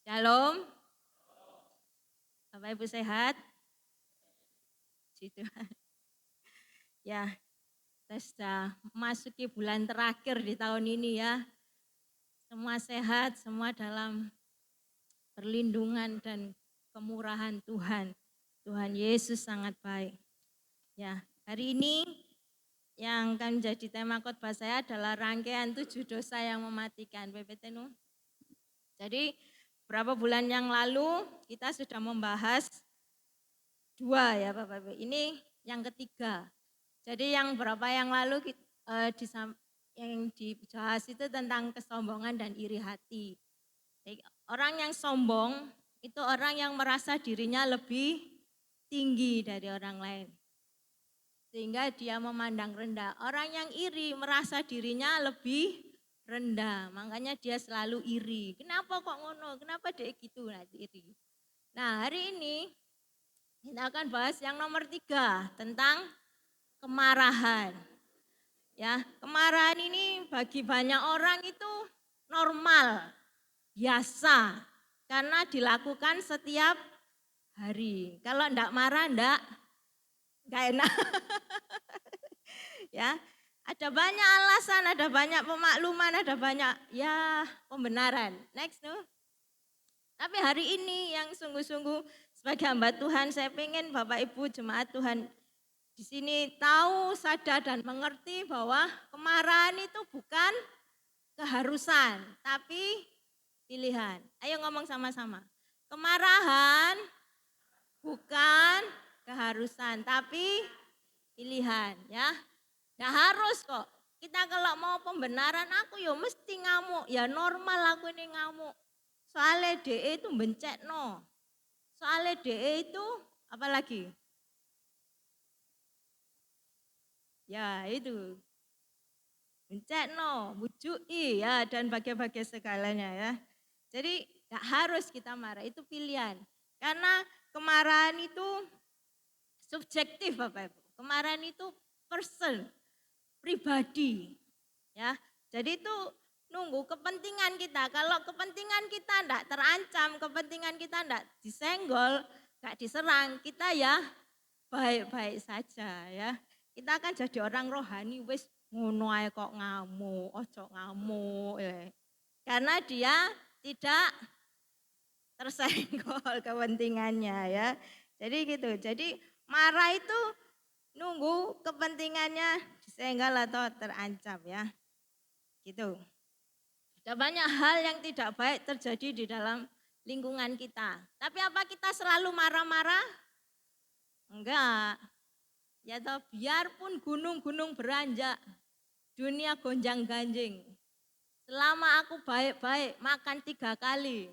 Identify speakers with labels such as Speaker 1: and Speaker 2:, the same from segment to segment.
Speaker 1: Shalom, Bapak Ibu sehat? Puji Tuhan. Ya, kita sudah memasuki bulan terakhir di tahun ini ya. Semua sehat, semua dalam perlindungan dan kemurahan Tuhan. Tuhan Yesus sangat baik. Ya, hari ini yang akan menjadi tema khotbah saya adalah rangkaian 7 dosa yang mematikan. PPT Nu. Jadi beberapa bulan yang lalu kita sudah membahas 2 ya Bapak Ibu. Ini yang ketiga. Jadi yang berapa yang lalu yang dibahas itu tentang kesombongan dan iri hati. Jadi, orang yang sombong itu orang yang merasa dirinya lebih tinggi dari orang lain. Sehingga dia memandang rendah. Orang yang iri merasa dirinya lebih rendah. Makanya dia selalu iri. Kenapa kok ngono? Kenapa dia gitu? Iri. Nah hari ini kita akan bahas yang nomor 3 tentang kemarahan. Ya, kemarahan ini bagi banyak orang itu normal, biasa, karena dilakukan setiap hari. Kalau enggak marah enggak enak. Ya, ada banyak alasan, ada banyak pemakluman, ada banyak ya pembenaran. Next, no. Tapi hari ini yang sungguh-sungguh sebagai hamba Tuhan, saya pengen Bapak Ibu jemaat Tuhan di sini tahu, sadar dan mengerti bahwa kemarahan itu bukan keharusan, tapi pilihan. Ayo ngomong sama-sama. Kemarahan bukan keharusan, tapi pilihan ya. Nggak harus kok. Kita kalau mau pembenaran aku ya mesti ngamuk. Ya normal aku ini ngamuk. Soalnya DE itu bencet no. Soalnya DE itu apa lagi? Ya itu bencetno, bujui ya dan bagai-bagai segalanya ya. Jadi gak harus kita marah, itu pilihan. Karena kemarahan itu subjektif Bapak Ibu. Kemarahan itu person, pribadi. Ya. Jadi itu nunggu kepentingan kita. Kalau kepentingan kita enggak terancam, kepentingan kita enggak disenggol, enggak diserang, kita ya baik-baik saja ya. Kita akan jadi orang rohani wis ngono ae kok ngamuk, ojo ngamuk ya. Karena dia tidak tersenggol kepentingannya ya. Jadi gitu. Jadi marah itu nunggu kepentingannya disenggol atau terancam ya. Gitu. Ada banyak hal yang tidak baik terjadi di dalam lingkungan kita. Tapi apa kita selalu marah-marah? Enggak. Ya toh, biarpun gunung-gunung beranjak, dunia gonjang-ganjing. Selama aku baik-baik, makan 3 kali.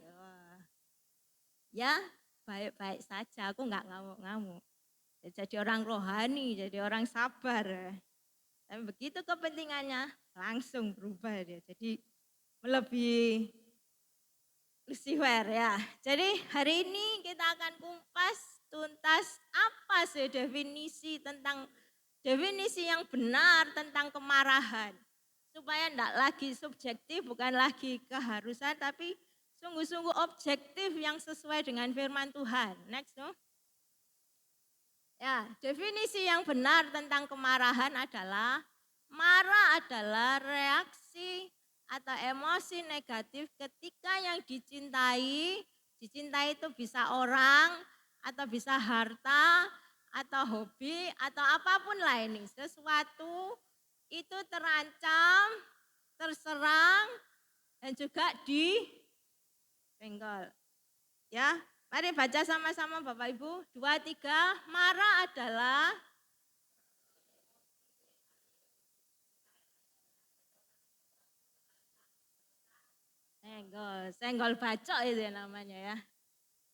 Speaker 1: Ya, baik-baik saja, aku enggak ngamuk-ngamuk. Ya, jadi orang rohani, jadi orang sabar. Tapi begitu kepentingannya, langsung berubah dia. Jadi melebihi Lucifer ya. Jadi hari ini kita akan kumpas tuntas apa sih definisi yang benar tentang kemarahan. Supaya tidak lagi subjektif, bukan lagi keharusan, tapi sungguh-sungguh objektif yang sesuai dengan firman Tuhan. Next, no? Ya, definisi yang benar tentang kemarahan adalah marah adalah reaksi atau emosi negatif ketika yang dicintai itu bisa orang atau bisa harta atau hobi atau apapun lain, sesuatu itu terancam, terserang dan juga disenggol. Ya, mari baca sama-sama Bapak Ibu. 2, 3, marah adalah senggol bacok itu namanya ya.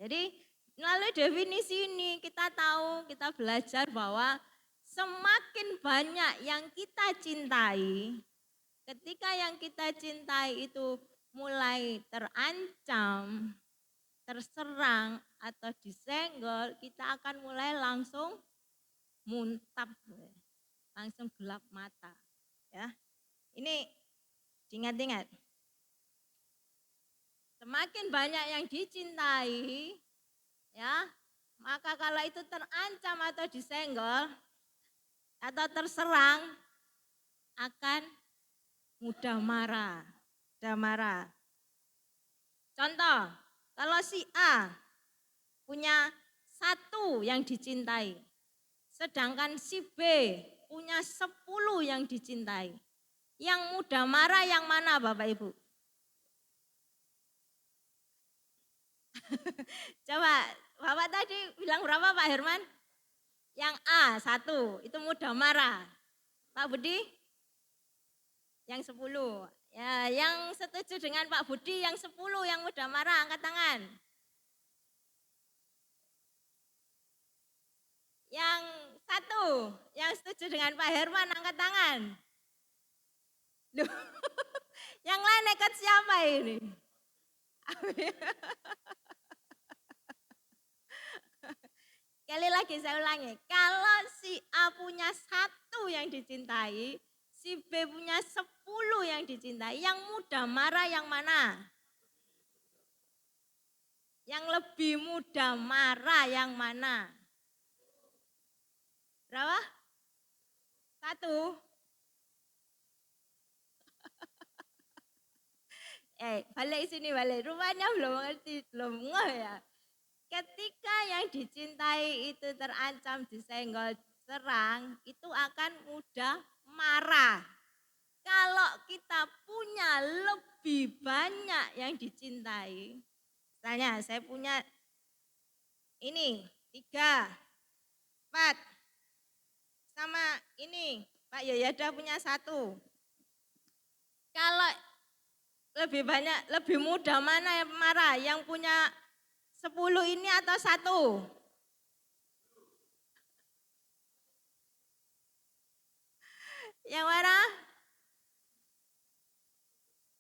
Speaker 1: Jadi melalui definisi ini kita tahu, kita belajar bahwa semakin banyak yang kita cintai, ketika yang kita cintai itu mulai terancam, terserang atau disenggol, kita akan mulai langsung muntap, langsung gelap mata. Ya, ini ingat-ingat. Semakin banyak yang dicintai, ya, maka kalau itu terancam atau disenggol atau terserang akan mudah marah. Mudah marah. Contoh, kalau si A punya 1 yang dicintai, sedangkan si B punya 10 yang dicintai. Yang mudah marah yang mana Bapak Ibu? Coba, Bapak tadi bilang berapa Pak Herman? Yang A 1, itu mudah marah. Pak Budi? Yang 10. Ya, yang setuju dengan Pak Budi yang 10 yang mudah marah, angkat tangan. Yang 1, yang setuju dengan Pak Herman, angkat tangan. Duh, yang lain nekat siapa ini? Sekali lagi saya ulangi, kalau si A punya 1 yang dicintai, si B punya 10 yang dicintai, yang mudah marah yang mana? Yang lebih mudah marah yang mana? Berapa? 1. Balik sini balik. Rupanya belum ngerti, belum ngeh ya. Ketika yang dicintai itu terancam disenggol serang, itu akan mudah marah. Kalau kita punya lebih banyak yang dicintai, misalnya saya punya ini 3, 4, sama ini Pak Yoyada punya 1. Kalau lebih banyak, lebih mudah mana yang marah? Yang punya 10 ini atau 1? Yang mana?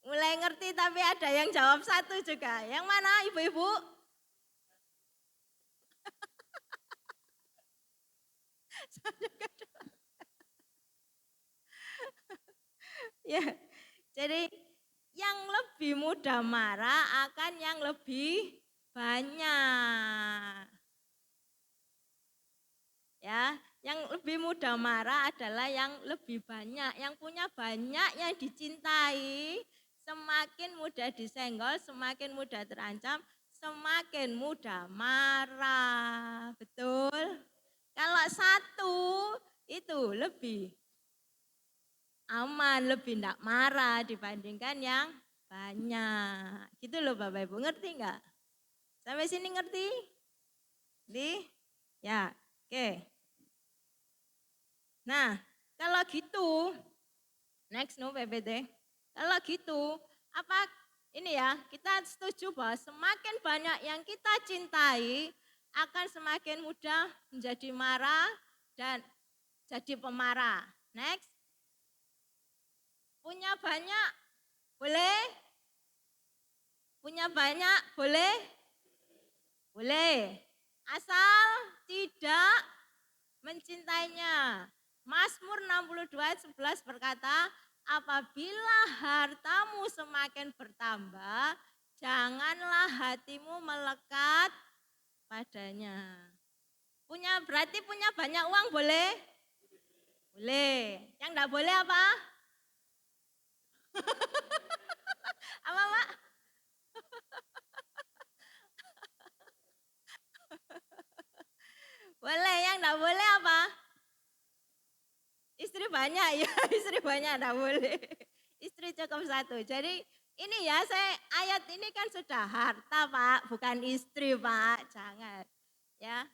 Speaker 1: Mulai ngerti tapi ada yang jawab 1 juga. Yang mana ibu-ibu? Ya, jadi yang lebih mudah marah akan yang lebih banyak. Ya, yang lebih mudah marah adalah yang lebih banyak, yang punya banyak yang dicintai, semakin mudah disenggol, semakin mudah terancam, semakin mudah marah. Betul? Kalau 1 itu lebih aman, lebih tidak marah dibandingkan yang banyak. Gitu loh Bapak Ibu, ngerti enggak? Sampai sini ngerti? Ya, oke. Nah, kalau gitu, next no PPT. Kalau gitu, apa ini ya, kita setuju bahwa semakin banyak yang kita cintai, akan semakin mudah menjadi marah dan jadi pemarah. Next. Punya banyak, boleh? Punya banyak, boleh? Boleh. Asal tidak mencintainya. Mazmur 62 ayat 11 berkata, apabila hartamu semakin bertambah, janganlah hatimu melekat padanya. Berarti punya banyak uang boleh? Boleh. Yang enggak boleh apa? Apa Pak? Boleh, yang enggak boleh apa? Istri banyak ya, istri banyak enggak boleh. Istri cukup 1. Jadi ini ya, ayat ini kan sudah harta Pak, bukan istri Pak, jangan. Ya,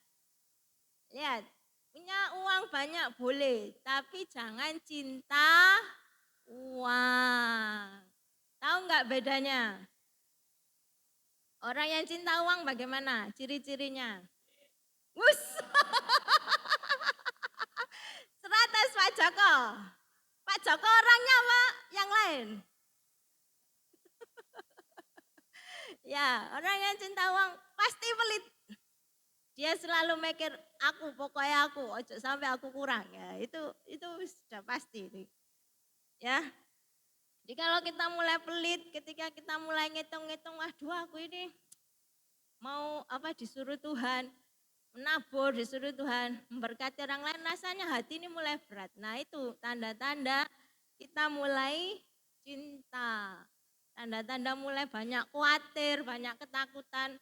Speaker 1: lihat, punya uang banyak boleh, tapi jangan cinta uang. Tahu nggak bedanya? Orang yang cinta uang bagaimana? Ciri-cirinya? Wus. 100 Pak Joko. Pak Joko orangnya Pak, yang lain. Ya, orang yang cinta uang pasti pelit. Dia selalu mikir pokoknya aku, ojo sampai aku kurang ya. Itu sudah pasti. Ya. Jadi kalau kita mulai pelit, ketika kita mulai ngitung-ngitung, waduh aku ini mau disuruh Tuhan, menabur disuruh Tuhan, memberkati orang lain, rasanya hati ini mulai berat. Nah itu tanda-tanda kita mulai cinta. Tanda-tanda mulai banyak khawatir, banyak ketakutan.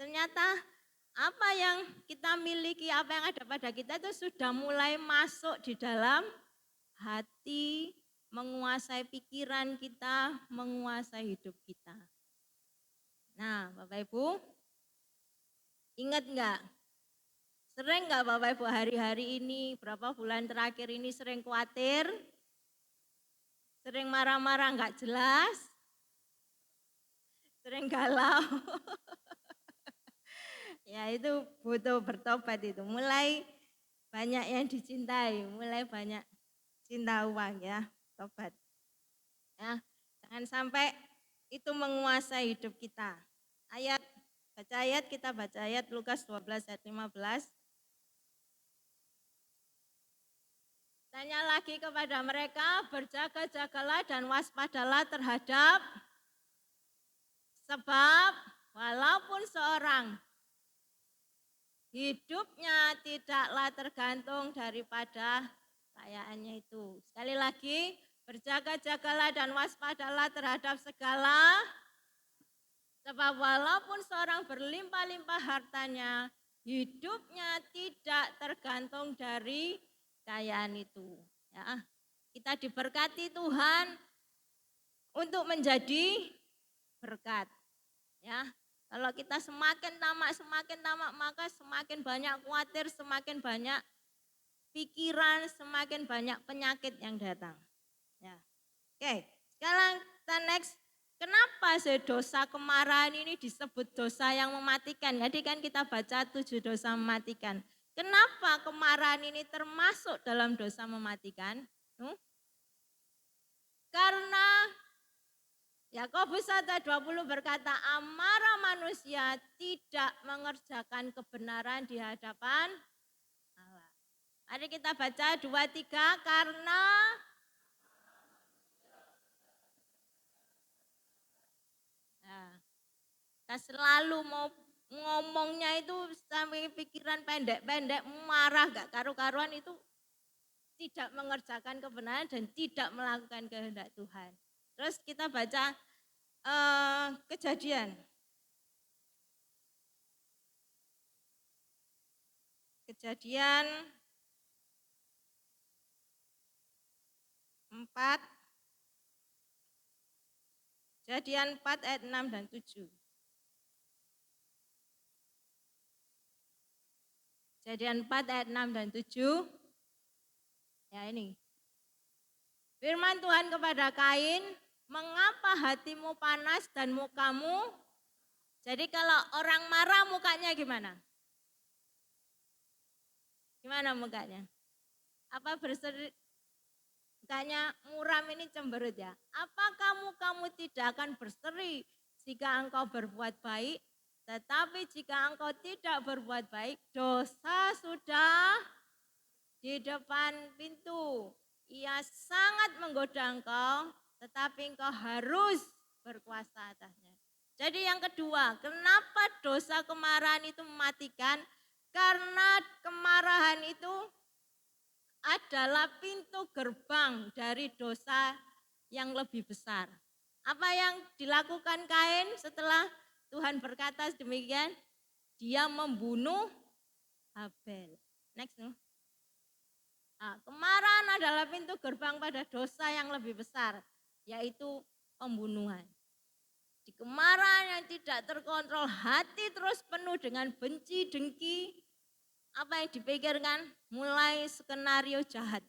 Speaker 1: Ternyata apa yang kita miliki, apa yang ada pada kita itu sudah mulai masuk di dalam hati, menguasai pikiran kita, menguasai hidup kita. Nah, Bapak Ibu, ingat enggak? Sering enggak Bapak Ibu hari-hari ini, berapa bulan terakhir ini sering khawatir? Sering marah-marah enggak jelas? Sering galau? Ya itu butuh bertobat itu. Mulai banyak yang dicintai, mulai banyak cinta uang ya, tobat. Ya, jangan sampai itu menguasai hidup kita. Kita baca ayat Lukas 12 ayat 15. Tanya lagi kepada mereka, berjaga-jagalah dan waspadalah terhadap sebab walaupun seorang hidupnya tidaklah tergantung daripada kekayaannya itu. Sekali lagi, berjaga-jagalah dan waspadalah terhadap segala, sebab walaupun seorang berlimpah-limpah hartanya, hidupnya tidak tergantung dari kekayaan itu. Ya, kita diberkati Tuhan untuk menjadi berkat. Ya, kalau kita semakin tamak, maka semakin banyak khawatir, semakin banyak pikiran, semakin banyak penyakit yang datang. Ya. Oke, sekarang kita next. Kenapa dosa kemarahan ini disebut dosa yang mematikan? Jadi kan kita baca 7 dosa mematikan. Kenapa kemarahan ini termasuk dalam dosa mematikan? Karena Yakobus 1:20 berkata, amarah manusia tidak mengerjakan kebenaran di hadapan Allah. Mari kita baca 2-3, karena kita selalu mau ngomongnya itu sampai pikiran pendek-pendek, marah gak karu-karuan, itu tidak mengerjakan kebenaran dan tidak melakukan kehendak Tuhan. Terus kita baca Kejadian. Kejadian 4. Kejadian 4 ayat 6 dan 7. Kejadian 4 ayat 6 dan 7. Ya ini. Firman Tuhan kepada Kain, mengapa hatimu panas dan mukamu? Jadi kalau orang marah mukanya gimana? Gimana mukanya? Apa berseri? Mukanya muram ini cemberut ya. Apakah kamu tidak akan berseri jika engkau berbuat baik? Tetapi jika engkau tidak berbuat baik, dosa sudah di depan pintu. Ia sangat menggoda engkau, tetapi engkau harus berkuasa atasnya. Jadi yang kedua, kenapa dosa kemarahan itu mematikan? Karena kemarahan itu adalah pintu gerbang dari dosa yang lebih besar. Apa yang dilakukan Kain setelah Tuhan berkata demikian? Dia membunuh Habel. Next. Nah, kemarahan adalah pintu gerbang pada dosa yang lebih besar, yaitu pembunuhan. Di kemarahan yang tidak terkontrol, hati terus penuh dengan benci, dengki. Apa yang dipikirkan? Mulai skenario jahat.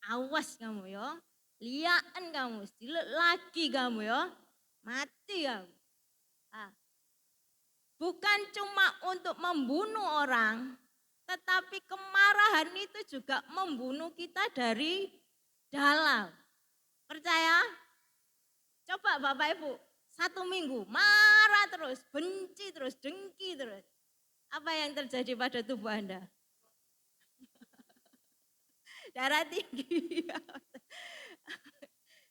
Speaker 1: Awas kamu ya, liaan kamu, silet lagi kamu ya, mati kamu. Nah, bukan cuma untuk membunuh orang, tetapi kemarahan itu juga membunuh kita dari dalam. Percaya? Coba Bapak Ibu, 1 minggu marah terus, benci terus, dengki terus. Apa yang terjadi pada tubuh Anda? Darah tinggi.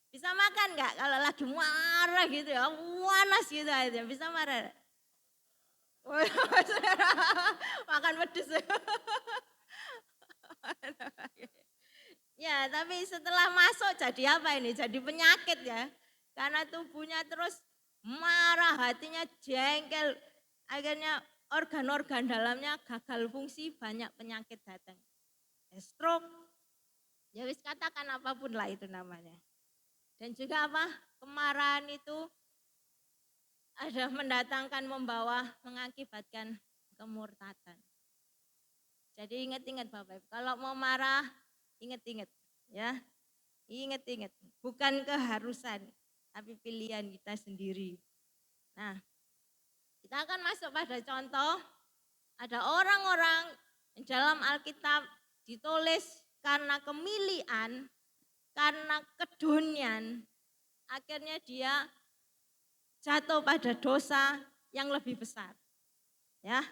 Speaker 1: Bisa makan nggak kalau lagi marah gitu ya, panas gitu aja, bisa marah? Makan pedes. Ya, tapi setelah masuk jadi apa ini? Jadi penyakit ya. Karena tubuhnya terus marah, hatinya jengkel. Akhirnya organ-organ dalamnya gagal fungsi, banyak penyakit datang. Stroke, ya wis katakan apapun lah itu namanya. Dan juga apa? Kemarahan itu ada mendatangkan, membawa, mengakibatkan kemurtatan. Jadi ingat-ingat Bapak Ibu, kalau mau marah, ingat-ingat ya. Ingat-ingat, bukan keharusan, tapi pilihan kita sendiri. Nah, kita akan masuk pada contoh, ada orang-orang dalam Alkitab ditulis karena kemilian, karena kedunian, akhirnya dia jatuh pada dosa yang lebih besar. Ya,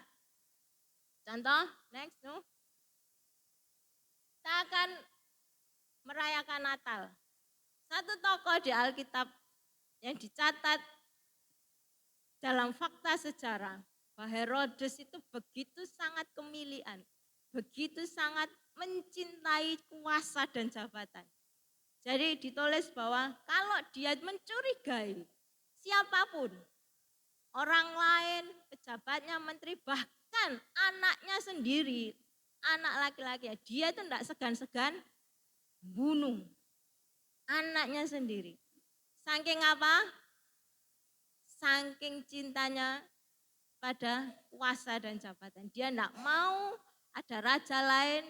Speaker 1: contoh, next, no. Kita akan merayakan Natal. Satu tokoh di Alkitab yang dicatat dalam fakta sejarah bahwa Herodes itu begitu sangat kemilian, begitu sangat mencintai kuasa dan jabatan. Jadi ditulis bahwa kalau dia mencurigai siapapun, orang lain, pejabatnya, menteri, bahkan anaknya sendiri, anak laki-laki, dia itu tidak segan-segan bunuh anaknya sendiri. Saking apa? Saking cintanya pada kuasa dan jabatan. Dia tidak mau ada raja lain,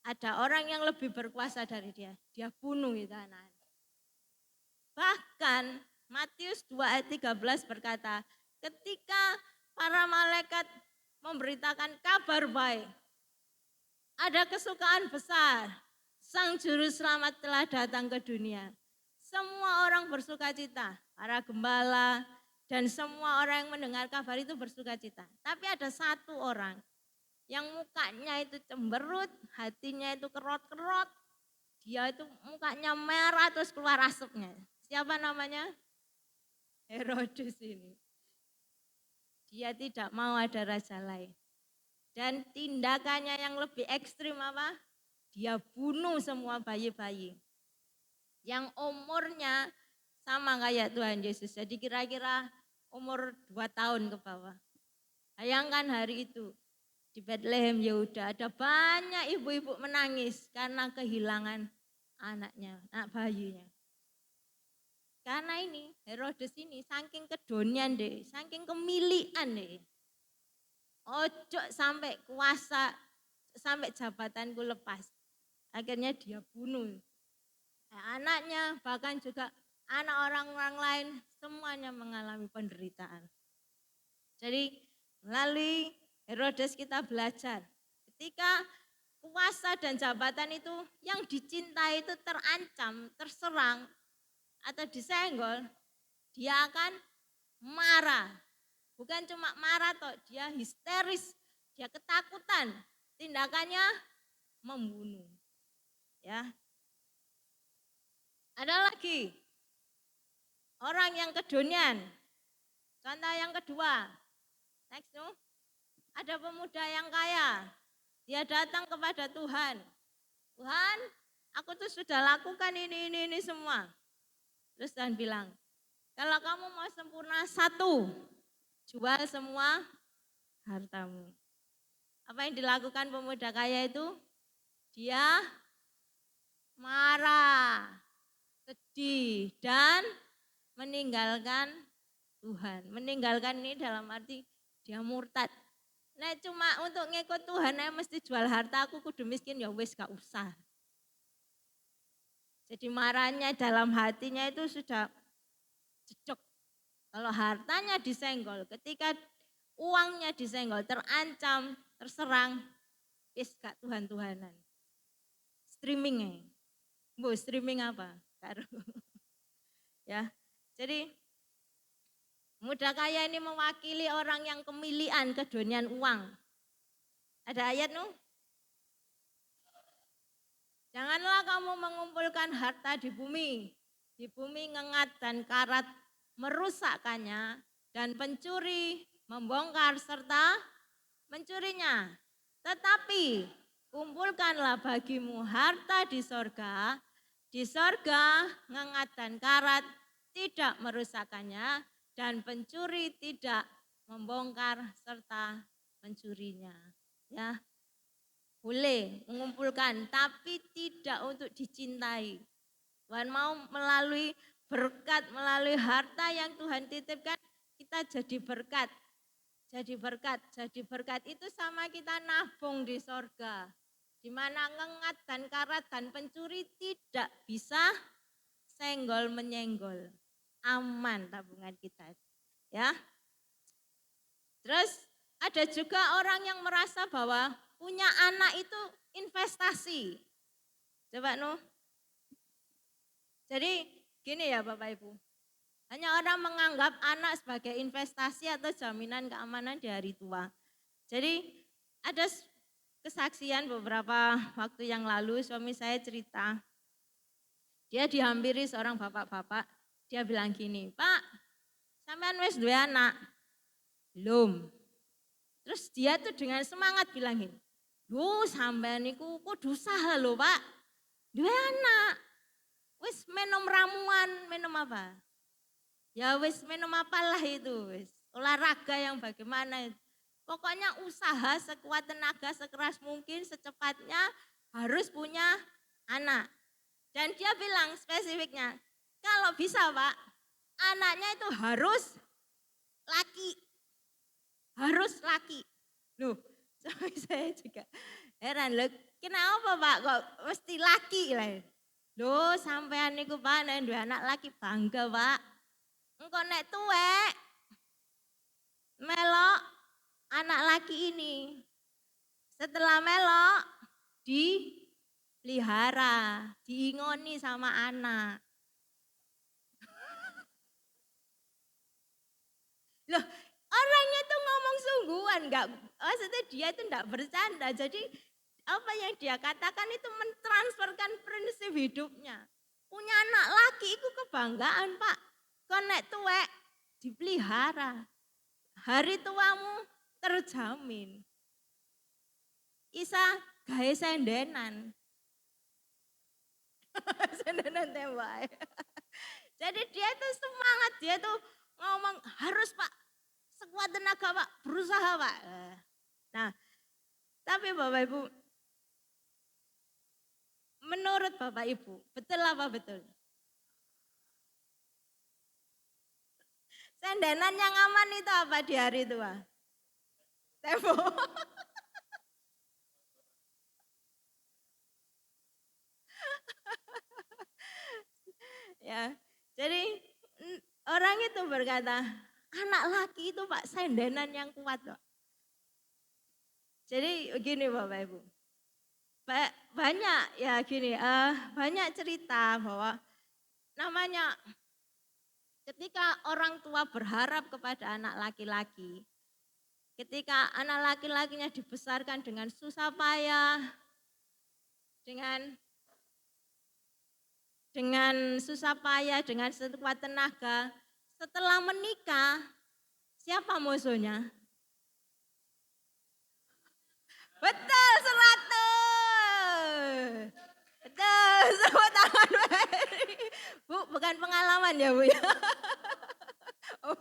Speaker 1: ada orang yang lebih berkuasa dari dia. Dia bunuh itu anak-anak. Bahkan Matius 2 ayat 13 berkata, ketika para malaikat memberitakan kabar baik, ada kesukaan besar, Sang Juru Selamat telah datang ke dunia. Semua orang bersuka cita, para gembala dan semua orang yang mendengar kabar itu bersuka cita. Tapi ada satu orang yang mukanya itu cemberut, hatinya itu kerot-kerot, dia itu mukanya merah terus keluar asapnya. Siapa namanya? Herodes ini. Dia tidak mau ada raja lain. Dan tindakannya yang lebih ekstrim apa? Dia bunuh semua bayi-bayi yang umurnya sama kayak Tuhan Yesus. Jadi kira-kira umur 2 tahun ke bawah. Bayangkan hari itu di Bethlehem Yehuda ada banyak ibu-ibu menangis karena kehilangan anaknya, anak bayinya. Karena ini Herodes ini saking kedonian deh, saking kemilian deh. Ojo sampai kuasa, sampai jabatanku lepas. Akhirnya dia bunuh. Anaknya bahkan juga anak orang-orang lain semuanya mengalami penderitaan. Jadi melalui Herodes kita belajar ketika kuasa dan jabatan itu yang dicintai itu terancam, terserang atau disenggol, dia akan marah. Bukan cuma marah toh, dia histeris, dia ketakutan. Tindakannya membunuh. Ya. Ada lagi orang yang kedunian. Contoh yang kedua. Next, no. Ada pemuda yang kaya. Dia datang kepada Tuhan. Tuhan, aku tuh sudah lakukan ini semua. Terus Tuhan bilang, kalau kamu mau sempurna satu, jual semua hartamu. Apa yang dilakukan pemuda kaya itu? Dia marah, sedih, dan meninggalkan Tuhan. Meninggalkan ini dalam arti dia murtad. Nah cuma untuk ngikut Tuhan, saya mesti jual harta, aku kudu miskin, ya wis gak usah. Jadi marahnya dalam hatinya itu sudah cecok. Kalau hartanya disenggol, ketika uangnya disenggol, terancam, terserang, wis gak Tuhan-Tuhanan. Streamingnya. Bu, streaming apa? Ya. Jadi muda kaya ini mewakili orang yang kemilian, kedunian uang. Ada ayat nu? Janganlah kamu mengumpulkan harta di bumi, di bumi ngengat dan karat merusakkannya, dan pencuri membongkar serta mencurinya. Tetapi kumpulkanlah bagimu harta di sorga ngengat dan karat tidak merusakkannya, dan pencuri tidak membongkar serta mencurinya. Ya, boleh mengumpulkan, tapi tidak untuk dicintai. Tuhan mau melalui berkat, melalui harta yang Tuhan titipkan, kita jadi berkat. Jadi berkat itu sama kita nabung di sorga. Di mana ngengat dan karat dan pencuri tidak bisa senggol menyenggol. Aman tabungan kita. Ya. Terus ada juga orang yang merasa bahwa punya anak itu investasi. Coba Jadi gini ya Bapak Ibu. Hanya orang menganggap anak sebagai investasi atau jaminan keamanan di hari tua. Jadi ada kesaksian beberapa waktu yang lalu suami saya cerita. Dia dihampiri seorang bapak-bapak. Dia bilang gini, "Pak, sampean wis duwe anak?" "Belum." Terus dia tuh dengan semangat bilang gini, "Duh, sampean niku kudu usaha lho, Pak. Duwe anak. Wis minum ramuan, minum apa? Ya wis minum apalah itu, wis olahraga yang bagaimana. Pokoknya usaha sekuat tenaga, sekeras mungkin, secepatnya harus punya anak." Dan dia bilang spesifiknya, kalau bisa Pak, anaknya itu harus laki. Harus laki. Loh, saya juga heran, loh, kenapa Pak kok mesti laki lah? Loh, sampean niku Pak nek duwe anak laki bangga, Pak. Engko nek tuwek melok anak laki ini. Setelah melok dipelihara, diingoni sama anak. Loh, orangnya tuh ngomong sungguhan, maksudnya dia itu enggak bercanda. Jadi apa yang dia katakan itu mentransferkan prinsip hidupnya. Punya anak laki itu kebanggaan, Pak. Konek tuwek dipelihara. Hari tuamu terjamin. Isa gawe sendenan. Sendenan tembak. Jadi dia tuh semangat, dia tuh ngomong harus Pak, sekuat tenaga Pak, berusaha Pak. Nah, tapi Bapak Ibu, menurut Bapak Ibu, betul apa betul? Sendenan yang aman itu apa di hari tua? Tempo. Ya, jadi orang itu berkata, anak laki itu Pak sendenan yang kuat Pak. Jadi begini Bapak Ibu, banyak ya gini, banyak cerita bahwa namanya ketika orang tua berharap kepada anak laki-laki, ketika anak laki-lakinya dibesarkan dengan susah payah, dengan susah payah, dengan sekuat tenaga, setelah menikah, siapa musuhnya? Betul, 100. Betul, tepuk tangan. Bu, bukan pengalaman ya Bu ya. Oh,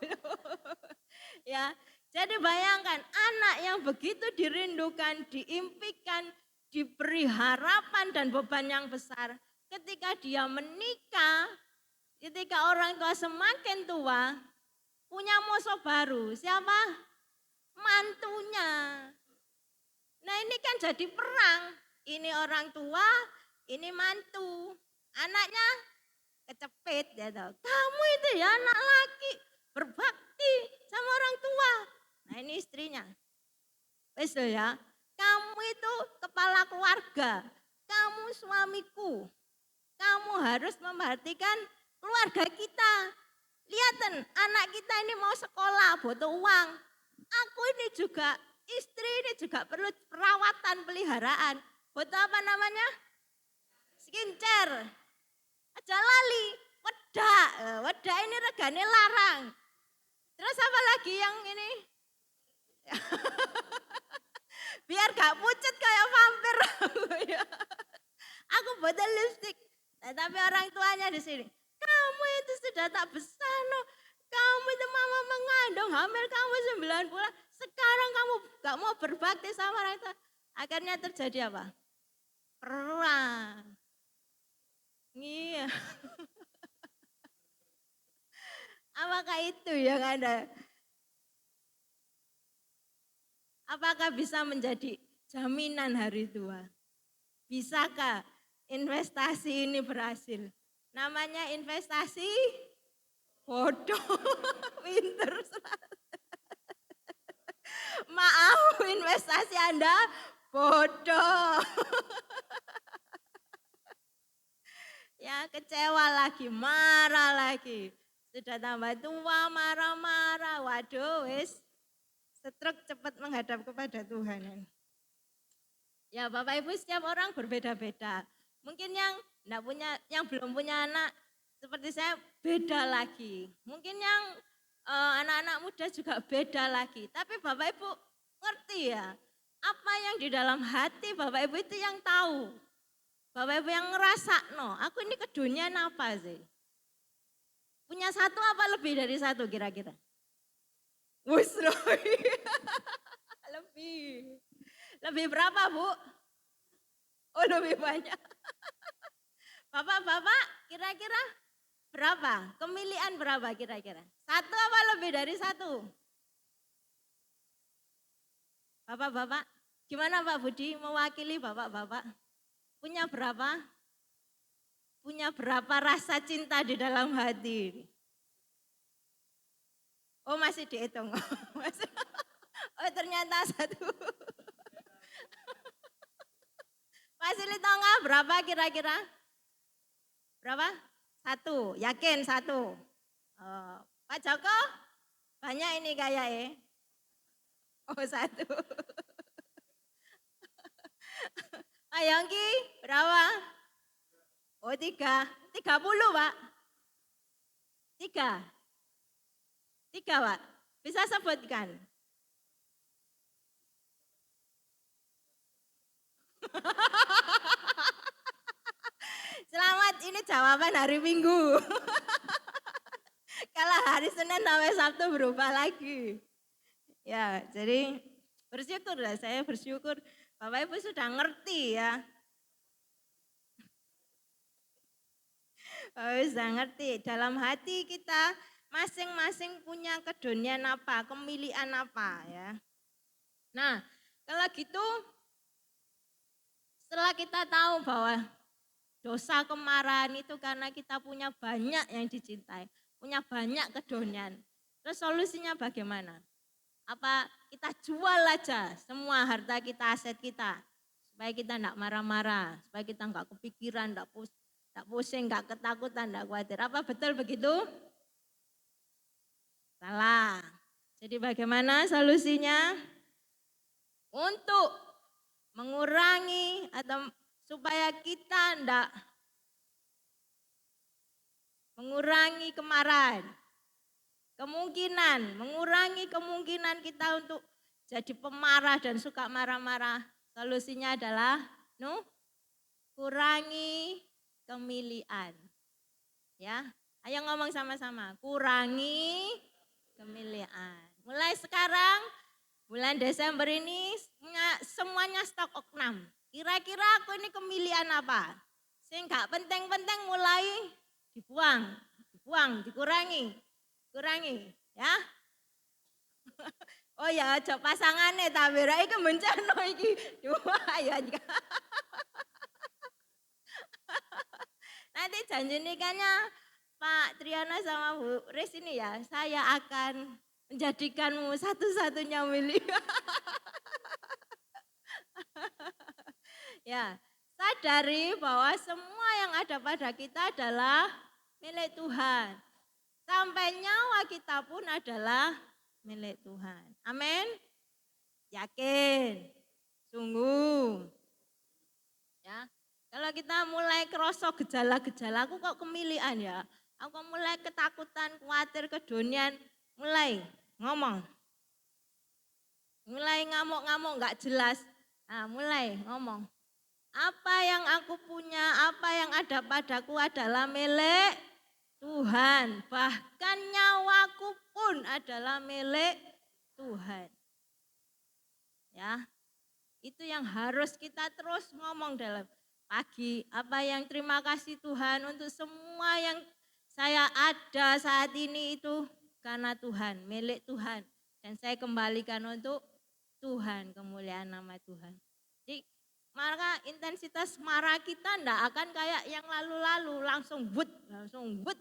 Speaker 1: ya, jadi bayangkan anak yang begitu dirindukan, diimpikan, diberi harapan dan beban yang besar. Ketika dia menikah, ketika orang tua semakin tua, punya musuh baru. Siapa? Mantunya. Nah ini kan jadi perang. Ini orang tua, ini mantu. Anaknya kecepit ya toh. Kamu itu ya anak laki, berbakti sama orang tua. Nah ini istrinya. Wes ya, kamu itu kepala keluarga. Kamu suamiku. Kamu harus memperhatikan keluarga kita. Lihatin, anak kita ini mau sekolah, butuh uang. Aku ini juga, istri ini juga perlu perawatan, peliharaan. Butuh apa namanya? Skincare. Aja lali, Wedak ini regane larang. Terus apa lagi yang ini? Biar gak pucet kayak vampir. Aku botol lipstik. Nah, tapi orang tuanya di sini, kamu itu sudah tak besar loh. Kamu itu mama mengandung hamil kamu 9 bulan. Sekarang kamu gak mau berbakti sama orang tua. Akhirnya terjadi apa? Perang. Iya. Apakah itu yang ada? Apakah bisa menjadi jaminan hari tua? Bisakah investasi ini berhasil? Namanya investasi bodoh. Pinter. Maaf, investasi Anda bodoh. Ya, kecewa lagi, marah lagi. Sudah tambah tua, marah-marah. Waduh, wis stroke cepat menghadap kepada Tuhan. Ya, Bapak Ibu, setiap orang berbeda-beda. Mungkin yang belum punya anak seperti saya beda lagi. Mungkin yang anak-anak muda juga beda lagi. Tapi Bapak Ibu ngerti ya, apa yang di dalam hati Bapak Ibu itu yang tahu. Bapak Ibu yang ngerasa, no, aku ini keduniaan apa sih? Punya satu apa lebih dari satu kira-kira? Wus, lebih. Lebih berapa, Bu? Oh, lebih banyak. Bapak-bapak, kira-kira berapa? Kemilian berapa kira-kira? Satu apa lebih dari satu? Bapak-bapak, gimana Pak Budi mewakili bapak-bapak? Punya berapa? Punya berapa rasa cinta di dalam hati? Oh, masih dihitung. Oh, ternyata satu. Fasili Tongga berapa kira-kira? Berapa? Satu, yakin satu. Oh, Pak Joko banyak ini kayak ya. Oh, satu. Pak Yongki berapa? Oh, 3. 30 Pak. 3. 3 Pak. Bisa sebutkan. Selamat, ini jawaban hari Minggu. Kalau hari Senin sampai Sabtu berubah lagi. Ya, jadi bersyukur lah, saya bersyukur Bapak Ibu sudah ngerti ya. Bapak Ibu sudah ngerti, dalam hati kita masing-masing punya keduniaan apa, kemilian apa ya. Nah, kalau gitu setelah kita tahu bahwa dosa kemarahan itu karena kita punya banyak yang dicintai, punya banyak keduniaan. Terus solusinya bagaimana? Apa kita jual aja semua harta kita, aset kita. Supaya kita enggak marah-marah, supaya kita enggak kepikiran, enggak pusing, enggak ketakutan, enggak khawatir. Apa betul begitu? Salah. Jadi bagaimana solusinya? Untuk mengurangi atau supaya kita enggak mengurangi kemarahan. Mengurangi kemungkinan kita untuk jadi pemarah dan suka marah-marah. Solusinya adalah kurangi kemilian. Ya, ayo ngomong sama-sama, kurangi kemilian. Mulai sekarang, bulan Desember ini semuanya stok oknam. Kira-kira aku ini kemilian apa? Sehingga penting-penting mulai dibuang, dikurangi ya. Oh ya, aja pasangane ta berak iki bencana iki. Dua ya. Nanti janji nikahnya Pak Triana sama Bu Ris ini ya, saya akan menjadikanmu satu-satunya milik. Ya, sadari bahwa semua yang ada pada kita adalah milik Tuhan. Sampai nyawa kita pun adalah milik Tuhan. Amin. Yakin. Sungguh. Ya. Kalau kita mulai kerosok gejala-gejala, aku kok kemilian ya. aku mulai ketakutan, khawatir, kedunian, mulai ngomong. Mulai ngamuk-ngamuk nggak jelas. Nah, mulai ngomong. Apa yang aku punya, apa yang ada padaku adalah milik Tuhan. Bahkan nyawaku pun adalah milik Tuhan. Ya, itu yang harus kita terus ngomong dalam pagi. Apa yang terima kasih Tuhan untuk semua yang saya ada saat ini itu karena Tuhan, milik Tuhan. Dan saya kembalikan untuk Tuhan, kemuliaan nama Tuhan. Jadi maka intensitas marah kita enggak akan kayak yang lalu-lalu langsung but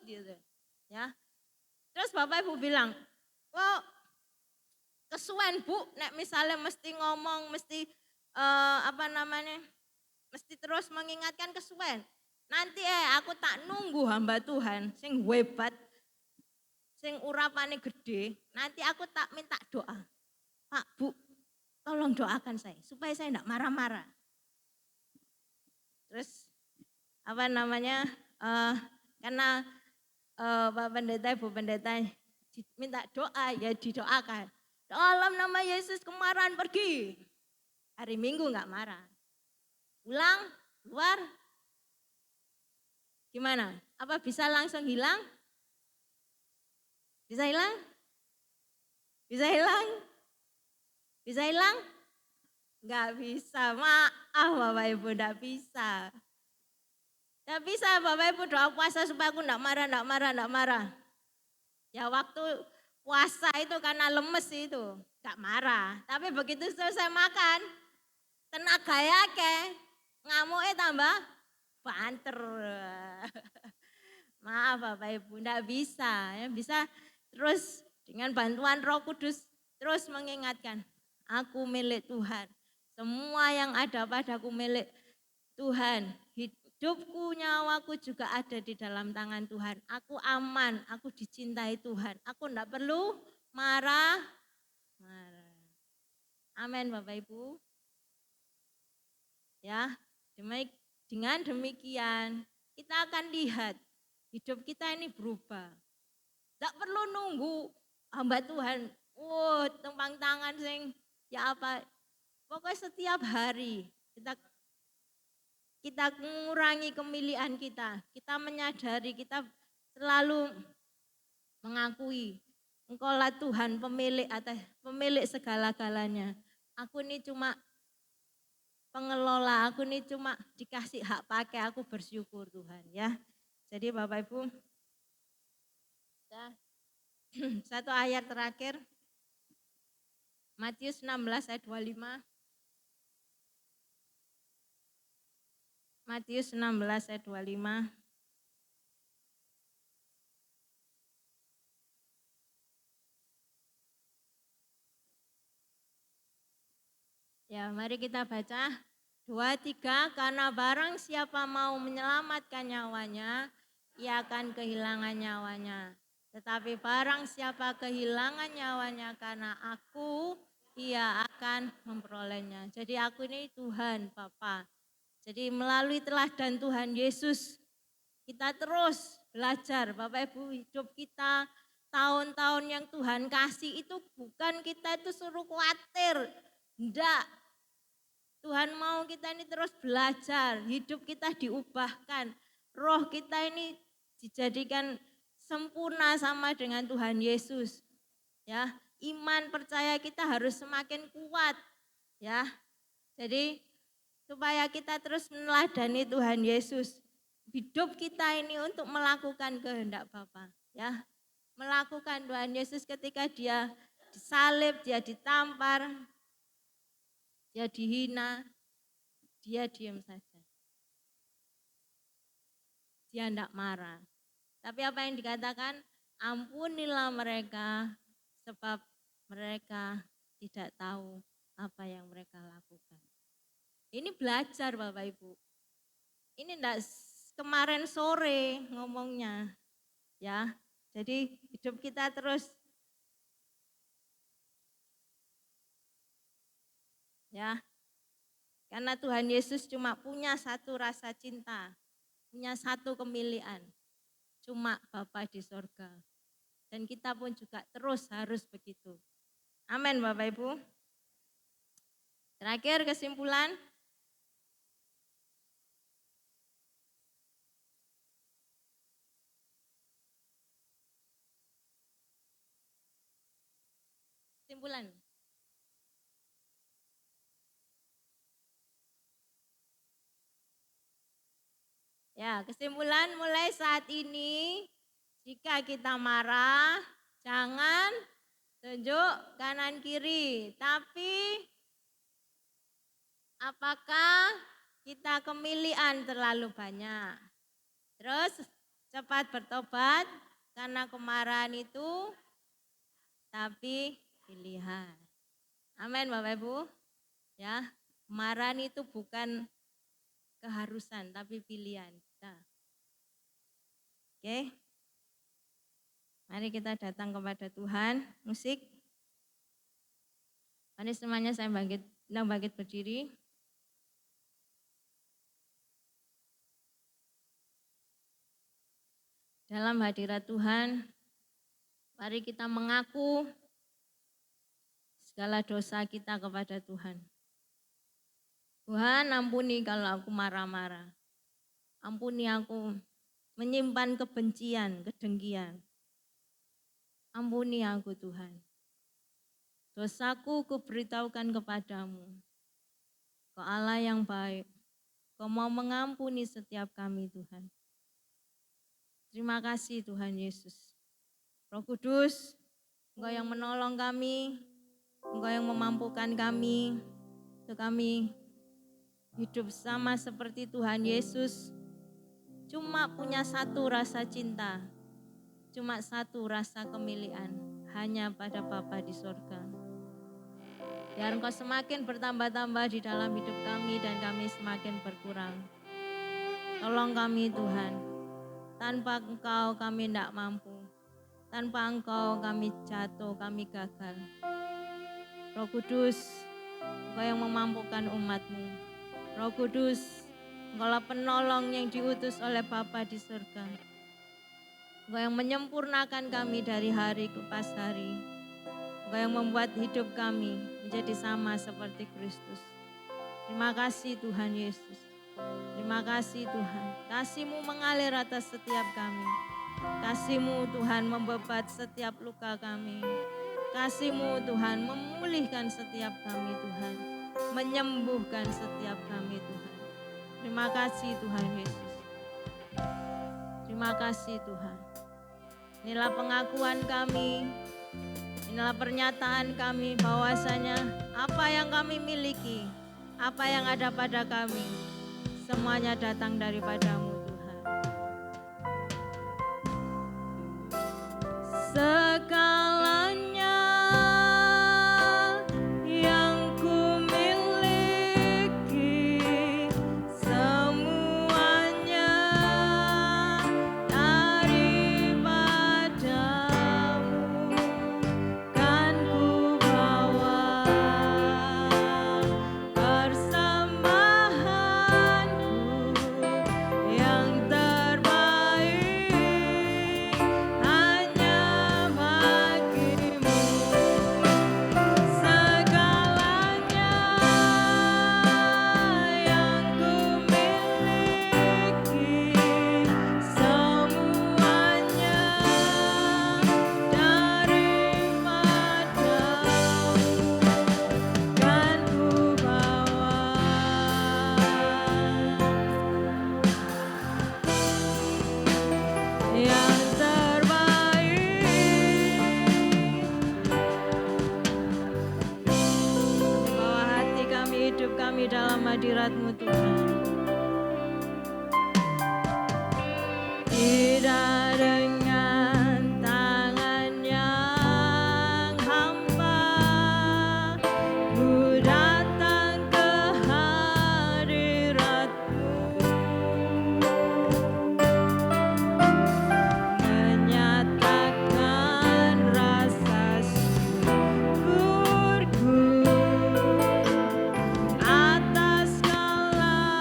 Speaker 1: gitu. Ya. Terus Bapak Ibu bilang, kok kesuwen Bu, nek misalnya mesti ngomong, mesti mesti terus mengingatkan kesuwen. Nanti aku tak nunggu hamba Tuhan sing hebat, sing urapane gede, nanti aku tak minta doa. Pak Bu, tolong doakan saya supaya saya enggak marah-marah. Terus karena Pak Pendeta, Ibu Pendeta minta doa ya didoakan. Dalam nama Yesus kemarahan pergi. Hari Minggu enggak marah. Pulang, keluar. Gimana? Apa bisa langsung hilang? Bisa hilang? Bisa hilang? Bisa hilang? Enggak bisa, maaf Bapak Ibu, enggak bisa. Enggak bisa Bapak Ibu doa puasa supaya aku enggak marah. Ya waktu puasa itu karena lemes itu, enggak marah. Tapi begitu selesai makan, tenaga yake, ngamuknya tambah banter. Maaf Bapak Ibu, enggak bisa. Ya, bisa terus dengan bantuan Roh Kudus terus mengingatkan, aku milik Tuhan. Semua yang ada padaku milik Tuhan. Hidupku, nyawaku juga ada di dalam tangan Tuhan. Aku aman, aku dicintai Tuhan. Aku enggak perlu marah. Amin Bapak Ibu. Ya, dengan demikian kita akan lihat hidup kita ini berubah. Enggak perlu nunggu hamba Tuhan. Tempang tangan sing ya apa. Pokoknya setiap hari kita mengurangi kemilian kita. Kita menyadari, kita selalu mengakui Engkaulah Tuhan pemilik segala-galanya. Aku ini cuma pengelola, aku ini cuma dikasih hak pakai, aku bersyukur Tuhan ya. Jadi Bapak Ibu, satu ayat terakhir, Matius 16 ayat 25. Matius 16 ayat 25. Ya, mari kita baca 2, 3, karena barang siapa mau menyelamatkan nyawanya, ia akan kehilangan nyawanya. Tetapi barang siapa kehilangan nyawanya karena aku, ia akan memperolehnya. Jadi aku ini Tuhan Bapa. Jadi melalui teladan Tuhan Yesus, kita terus belajar Bapak Ibu, hidup kita tahun-tahun yang Tuhan kasih itu bukan kita itu suruh khawatir. Enggak. Tuhan mau kita ini terus belajar, hidup kita diubahkan, roh kita ini dijadikan sempurna sama dengan Tuhan Yesus. Ya, iman percaya kita harus semakin kuat, ya. Jadi supaya kita terus meneladani Tuhan Yesus. Hidup kita ini untuk melakukan kehendak Bapa, ya. Melakukan Tuhan Yesus ketika dia disalib, dia ditampar, dia dihina, dia diam saja. Dia tidak marah. Tapi apa yang dikatakan? Ampunilah mereka sebab mereka tidak tahu apa yang mereka lakukan. Ini belajar Bapak Ibu. Ini tidak kemarin sore ngomongnya. Ya, jadi hidup kita terus ya. Karena Tuhan Yesus cuma punya satu rasa cinta, punya satu kemilian. cuma Bapa di sorga. Dan kita pun juga terus harus begitu. Amin Bapak Ibu. Terakhir kesimpulan. Kesimpulan. Ya, kesimpulan mulai saat ini, jika kita marah, jangan tunjuk kanan kiri. Tapi apakah kita kemilian terlalu banyak? Terus cepat bertobat karena kemarahan itu tapi pilihan. Amin Bapak Ibu. Ya, kemarahan itu bukan keharusan tapi pilihan kita. Oke. Mari kita datang kepada Tuhan. Musik. Mari semuanya saya bangkit berdiri. Dalam hadirat Tuhan, mari kita mengaku segala dosa kita kepada Tuhan. Tuhan, ampuni kalau aku marah-marah. Ampuni aku menyimpan kebencian, kedengkian. Ampuni aku Tuhan. Dosaku kuberitahukan kepadamu. Kau Allah yang baik. Kau mau mengampuni setiap kami Tuhan. Terima kasih Tuhan Yesus. Roh Kudus, Engkau yang menolong kami, Engkau yang memampukan kami, untuk kami hidup sama seperti Tuhan Yesus. Cuma punya satu rasa cinta, cuma satu rasa kemilian, hanya pada Bapa di sorga. Biar Engkau semakin bertambah-tambah di dalam hidup kami dan kami semakin berkurang. Tolong kami Tuhan. Tanpa Engkau kami tidak mampu. Tanpa Engkau kami jatuh, kami gagal. Roh Kudus, Engkau yang memampukan umat-Mu. Roh Kudus, Engkaulah penolong yang diutus oleh Bapa di surga. Engkau yang menyempurnakan kami dari hari ke pas hari. Engkau yang membuat hidup kami menjadi sama seperti Kristus. Terima kasih Tuhan Yesus. Terima kasih Tuhan. Kasih-Mu mengalir atas setiap kami. Kasih-Mu Tuhan membebat setiap luka kami. Kasih-Mu Tuhan memulihkan setiap kami Tuhan. Menyembuhkan setiap kami Tuhan. Terima kasih Tuhan Yesus. Terima kasih Tuhan. Inilah pengakuan kami. Inilah pernyataan kami bahwasanya apa yang kami miliki, apa yang ada pada kami, semuanya datang daripada-Mu Tuhan. Segalanya yang ku miliki, semuanya daripada-Mu. Kan ku bawa persembahanku yang terbaik hanya bagimu. Segalanya yang ku miliki, semuanya daripada-Mu. Kan ku bawa yang terbaik. Bawa hati kami, hidup kami dalam hadirat-Mu Tuhan. Tidak dengan tangan yang hampa, ku datang ke hadirat-Mu, menyatakan rasa syukurku atas segala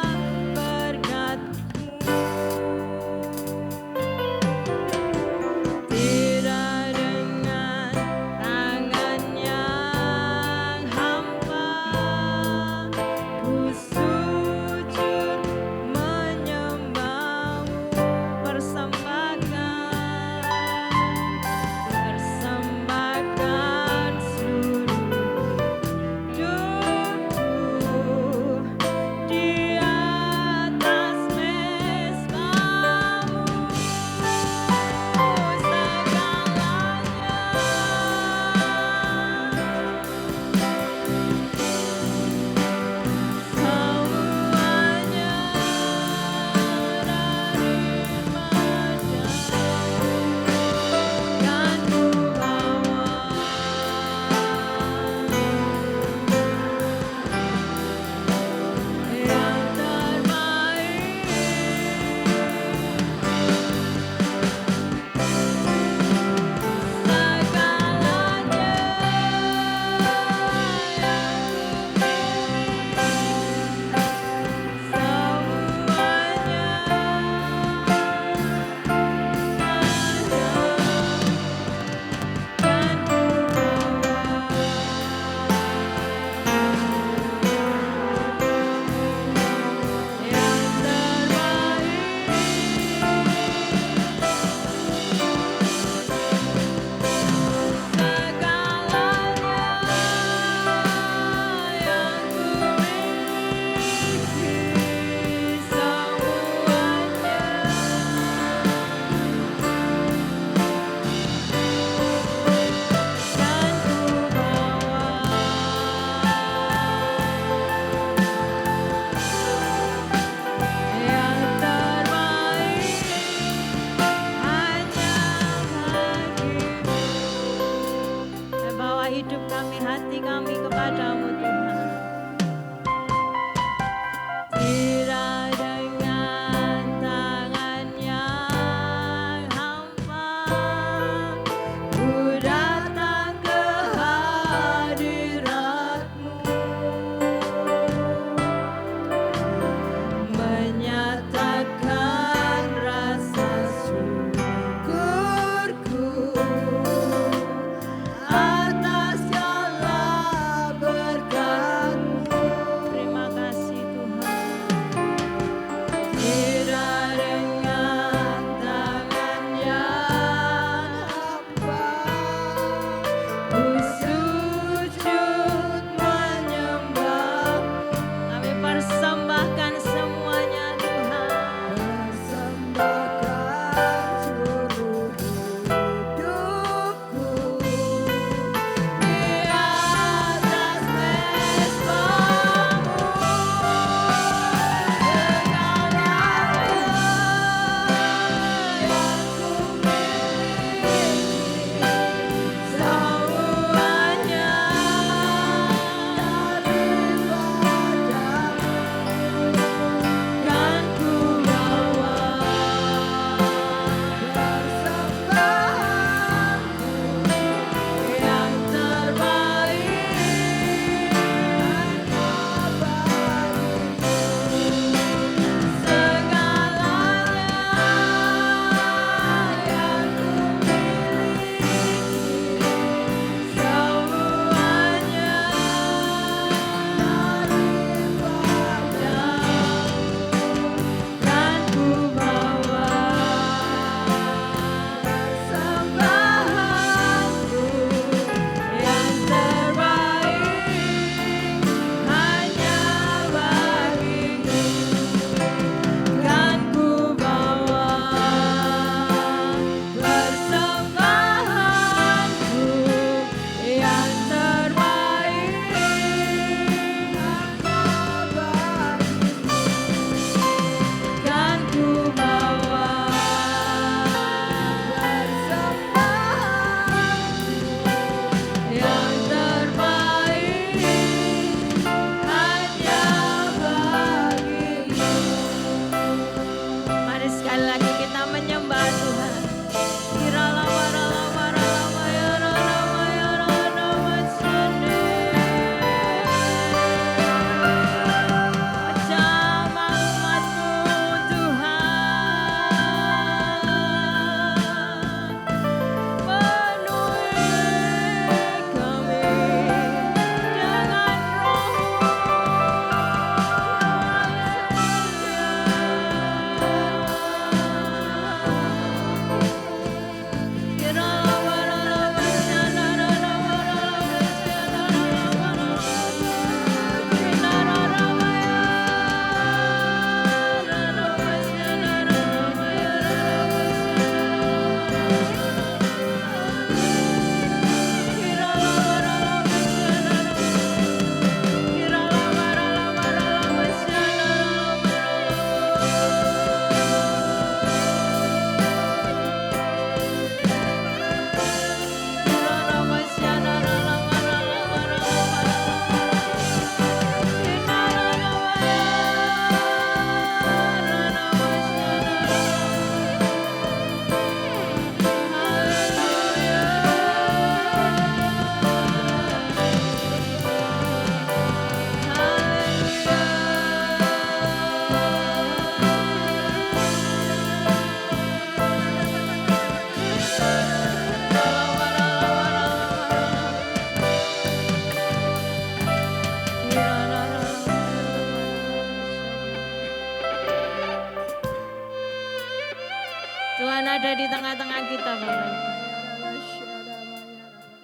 Speaker 1: tengah-tengah kita Bapak Ibu.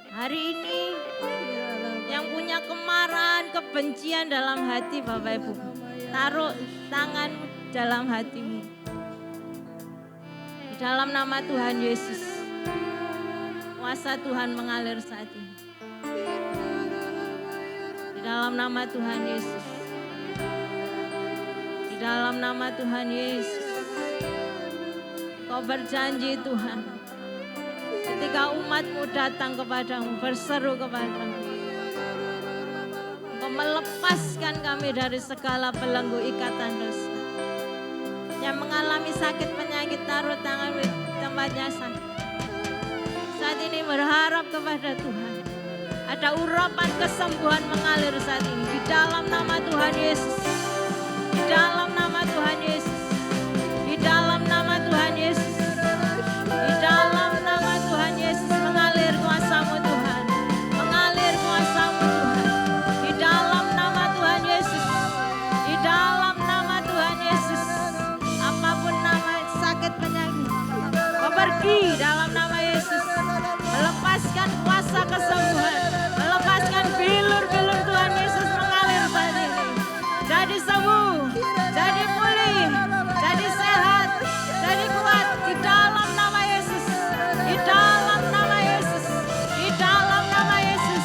Speaker 1: Hari ini yang punya kemarahan, kebencian dalam hati Bapak Ibu, taruh tangan dalam hatimu. Di dalam nama Tuhan Yesus, kuasa Tuhan mengalir saat ini. Di dalam nama Tuhan Yesus. Di dalam nama Tuhan Yesus. Kau berjanji Tuhan, ketika umatmu datang kepadamu, berseru kepadamu, Kau melepaskan kami dari segala belenggu ikatan dosa. Yang mengalami sakit penyakit, taruh tangan di tempatnya sakit. Saat ini berharap kepada Tuhan. Ada urapan kesembuhan mengalir saat ini. Di dalam nama Tuhan Yesus. Di dalam nama Tuhan Yesus. Di dalam nama Tuhan Yesus. Di dalam nama Tuhan Yesus mengalir kuasa-Mu Tuhan. Mengalir kuasa-Mu Tuhan. Di dalam nama Tuhan Yesus. Di dalam nama Tuhan Yesus. Apapun nama sakit penyakit, Kau pergi dalam nama Yesus. Melepaskan kuasa kesembuhan. Melepaskan bilur-bilur Tuhan Yesus mengalir saat ini. Jadi sembuh, jadi pulih, jadi sehat, jadi kuat di dalam nama Yesus. Di dalam nama Yesus. Di dalam nama Yesus.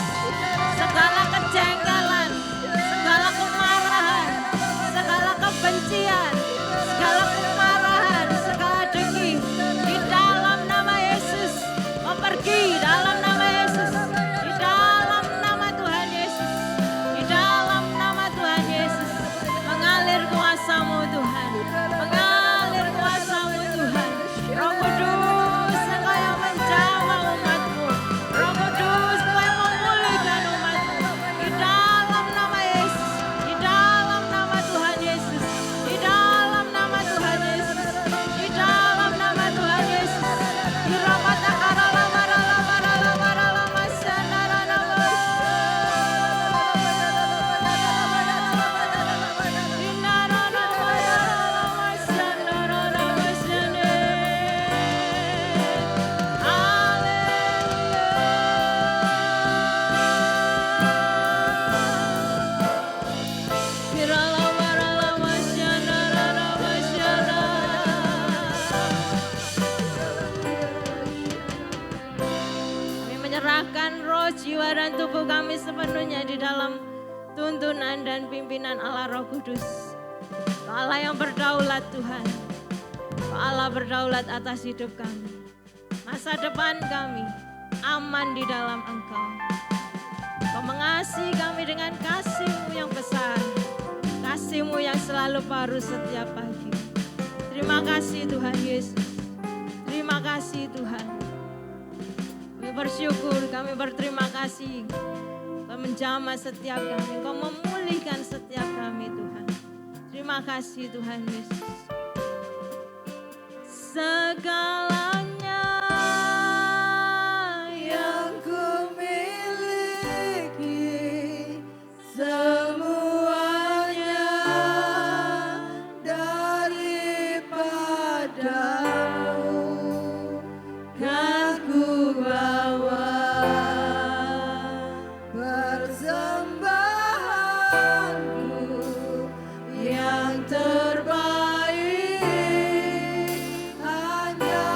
Speaker 1: Segala kejengkelan, segala kemarahan, segala kebencian, segala kemarahan, segala dengki, di dalam nama Yesus. Kau pergi dalam nama Yesus. Di dalam nama Tuhan Yesus. Di dalam nama Tuhan Yesus. Mengalir kuasa-Mu Tuhan. Mengalir kuasa-Mu Tuhan. Roh Kudus, Engkau yang menjamah umat-Mu. Roh Kudus, Engkau yang memulihkan umat-Mu. Di dalam nama Yesus. Di dalam nama Tuhan Yesus. Di dalam nama Tuhan Yesus. Di dalam nama Tuhan Yesus. Di ramata karala marala marala marala masyana nama. Di narana marala masyana rana masyane. Kirala marala masyana rana masyana. Kami menyerahkan roh, jiwa, dan tubuh kami sepenuhnya di dalam tuntunan dan pimpinan Allah Roh Kudus. Kau Allah yang berdaulat Tuhan. Kau Allah berdaulat atas hidup kami. Masa depan kami aman di dalam Engkau. Kau mengasihi kami dengan kasih-Mu yang besar. Kasih-Mu yang selalu baru setiap pagi. Terima kasih Tuhan Yesus. Terima kasih Tuhan. Kami bersyukur, kami berterima kasih. Kau menjamah setiap kami, Kau memulihkan setiap kami Tuhan. Terima kasih Tuhan Yesus. Segalanya yang ku miliki, semuanya daripadamu, kan ku bawa persembahanku yang terbaik hanya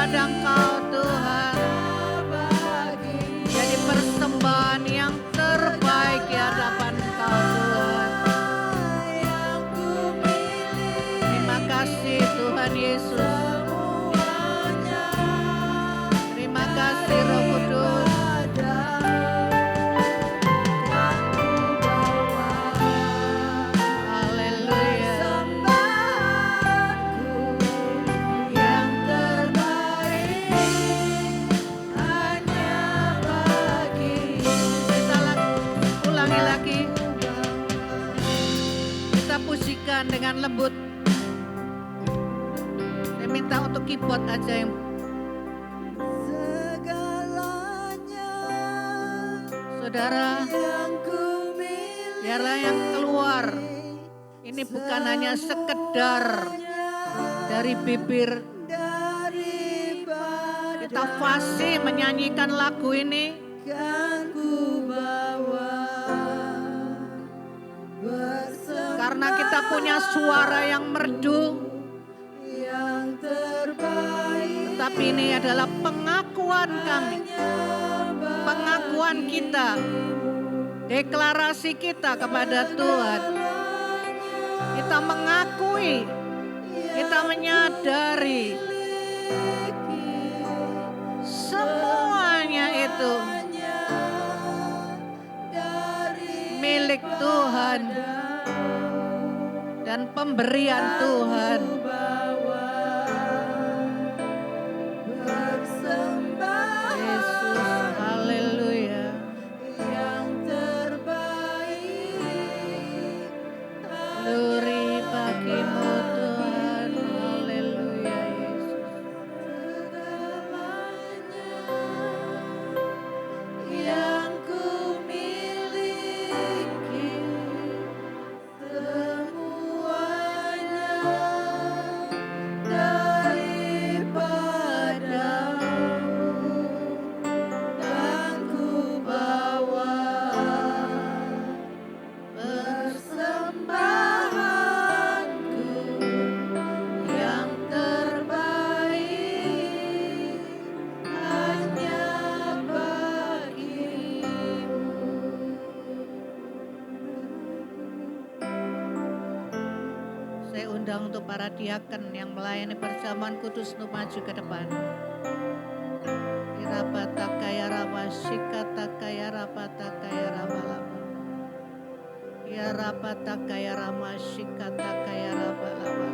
Speaker 2: kepada Engkau Tuhan. Jadi persembahan yang terbaik di hadapan Engkau Tuhan. Terima kasih Tuhan Yesus. Terima kasih Roh Kudus. Dengan lembut. Saya minta untuk keyboard aja yang segalanya. Saudara, biarlah yang keluar ini bukan hanya sekedar dari bibir. Kita fasih menyanyikan lagu ini. Karena kita punya suara yang merdu, tetapi ini adalah pengakuan kami, pengakuan kita, deklarasi kita kepada Tuhan. Kita mengakui, kita menyadari semuanya itu milik Tuhan dan pemberian Tuhan. Yesus, haleluya. Yang terbaik, glory bagimu Tuhan, haleluya Yesus. Yang ku miliki untuk para diaken yang melayani perjamuan kudus untuk maju ke depan. Irabatakaya rama shikatakaya rabatakaya rama lama. Irabatakaya rama shikatakaya rama lama.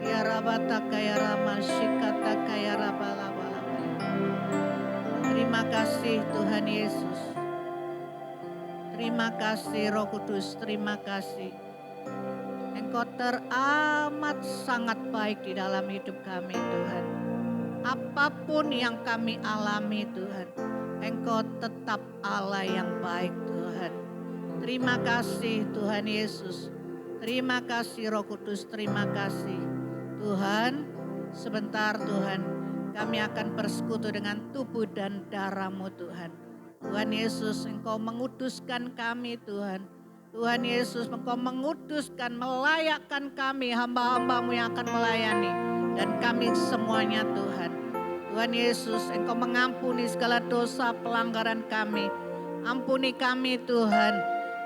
Speaker 2: Irabatakaya rama shikatakaya rama lama. Terima kasih Tuhan Yesus. Terima kasih Roh Kudus, terima kasih. Engkau teramat sangat baik di dalam hidup kami Tuhan. Apapun yang kami alami Tuhan, Engkau tetap Allah yang baik Tuhan. Terima kasih Tuhan Yesus. Terima kasih Roh Kudus, terima kasih. Tuhan, sebentar Tuhan, kami akan bersekutu dengan tubuh dan darah-Mu Tuhan. Tuhan Yesus, Engkau menguduskan kami Tuhan. Tuhan Yesus, Engkau menguduskan, melayakkan kami, hamba-hamba-Mu yang akan melayani. Dan kami semuanya Tuhan. Tuhan Yesus, Engkau mengampuni segala dosa pelanggaran kami. Ampuni kami Tuhan,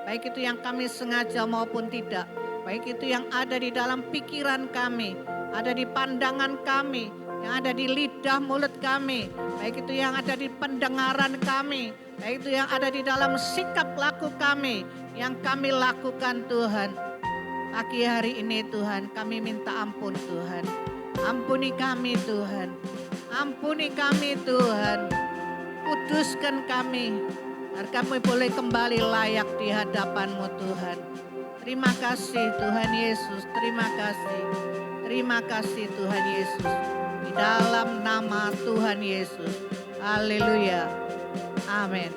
Speaker 2: baik itu yang kami sengaja maupun tidak. Baik itu yang ada di dalam pikiran kami, ada di pandangan kami, yang ada di lidah mulut kami. Baik itu yang ada di pendengaran kami, baik itu yang ada di dalam sikap laku kami, yang kami lakukan Tuhan. Pagi hari ini Tuhan, kami minta ampun Tuhan. Ampuni kami Tuhan. Ampuni kami Tuhan. Kuduskan kami, agar kami boleh kembali layak di hadapan-Mu Tuhan. Terima kasih Tuhan Yesus, terima kasih. Terima kasih Tuhan Yesus. Di dalam nama Tuhan Yesus. Haleluya. Amin.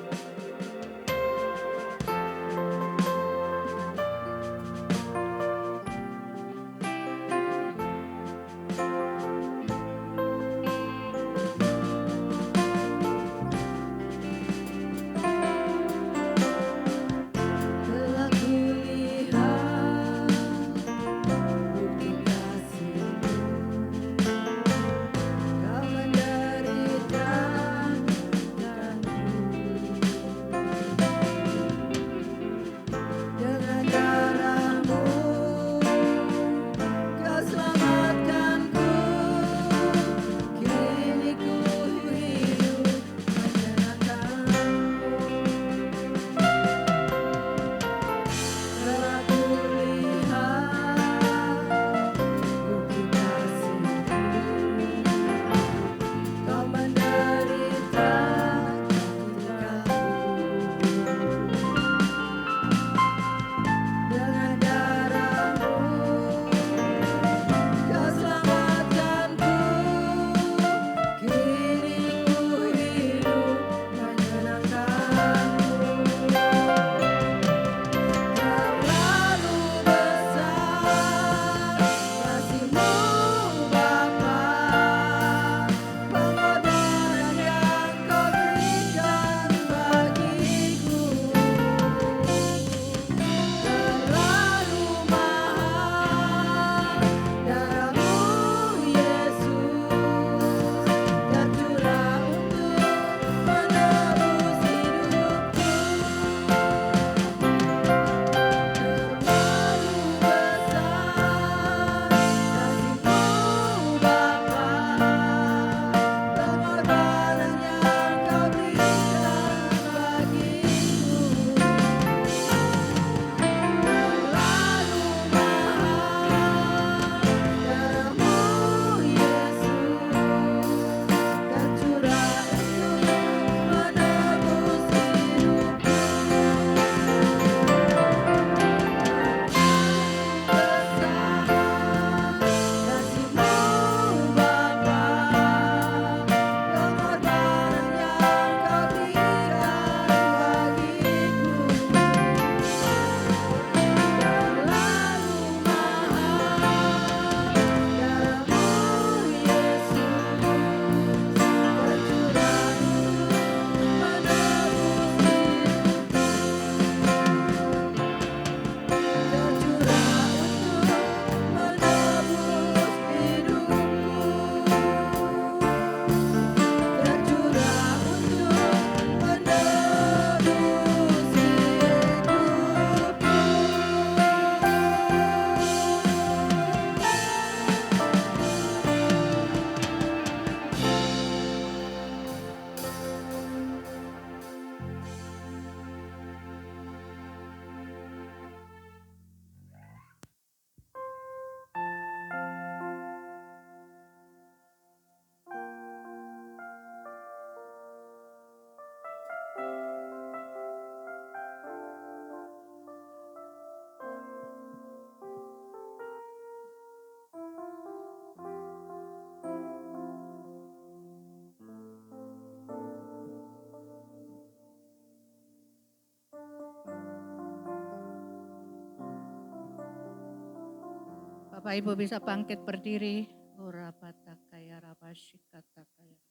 Speaker 2: Bapak Ibu bisa bangkit berdiri. Urapatakaya rabashikatakaya.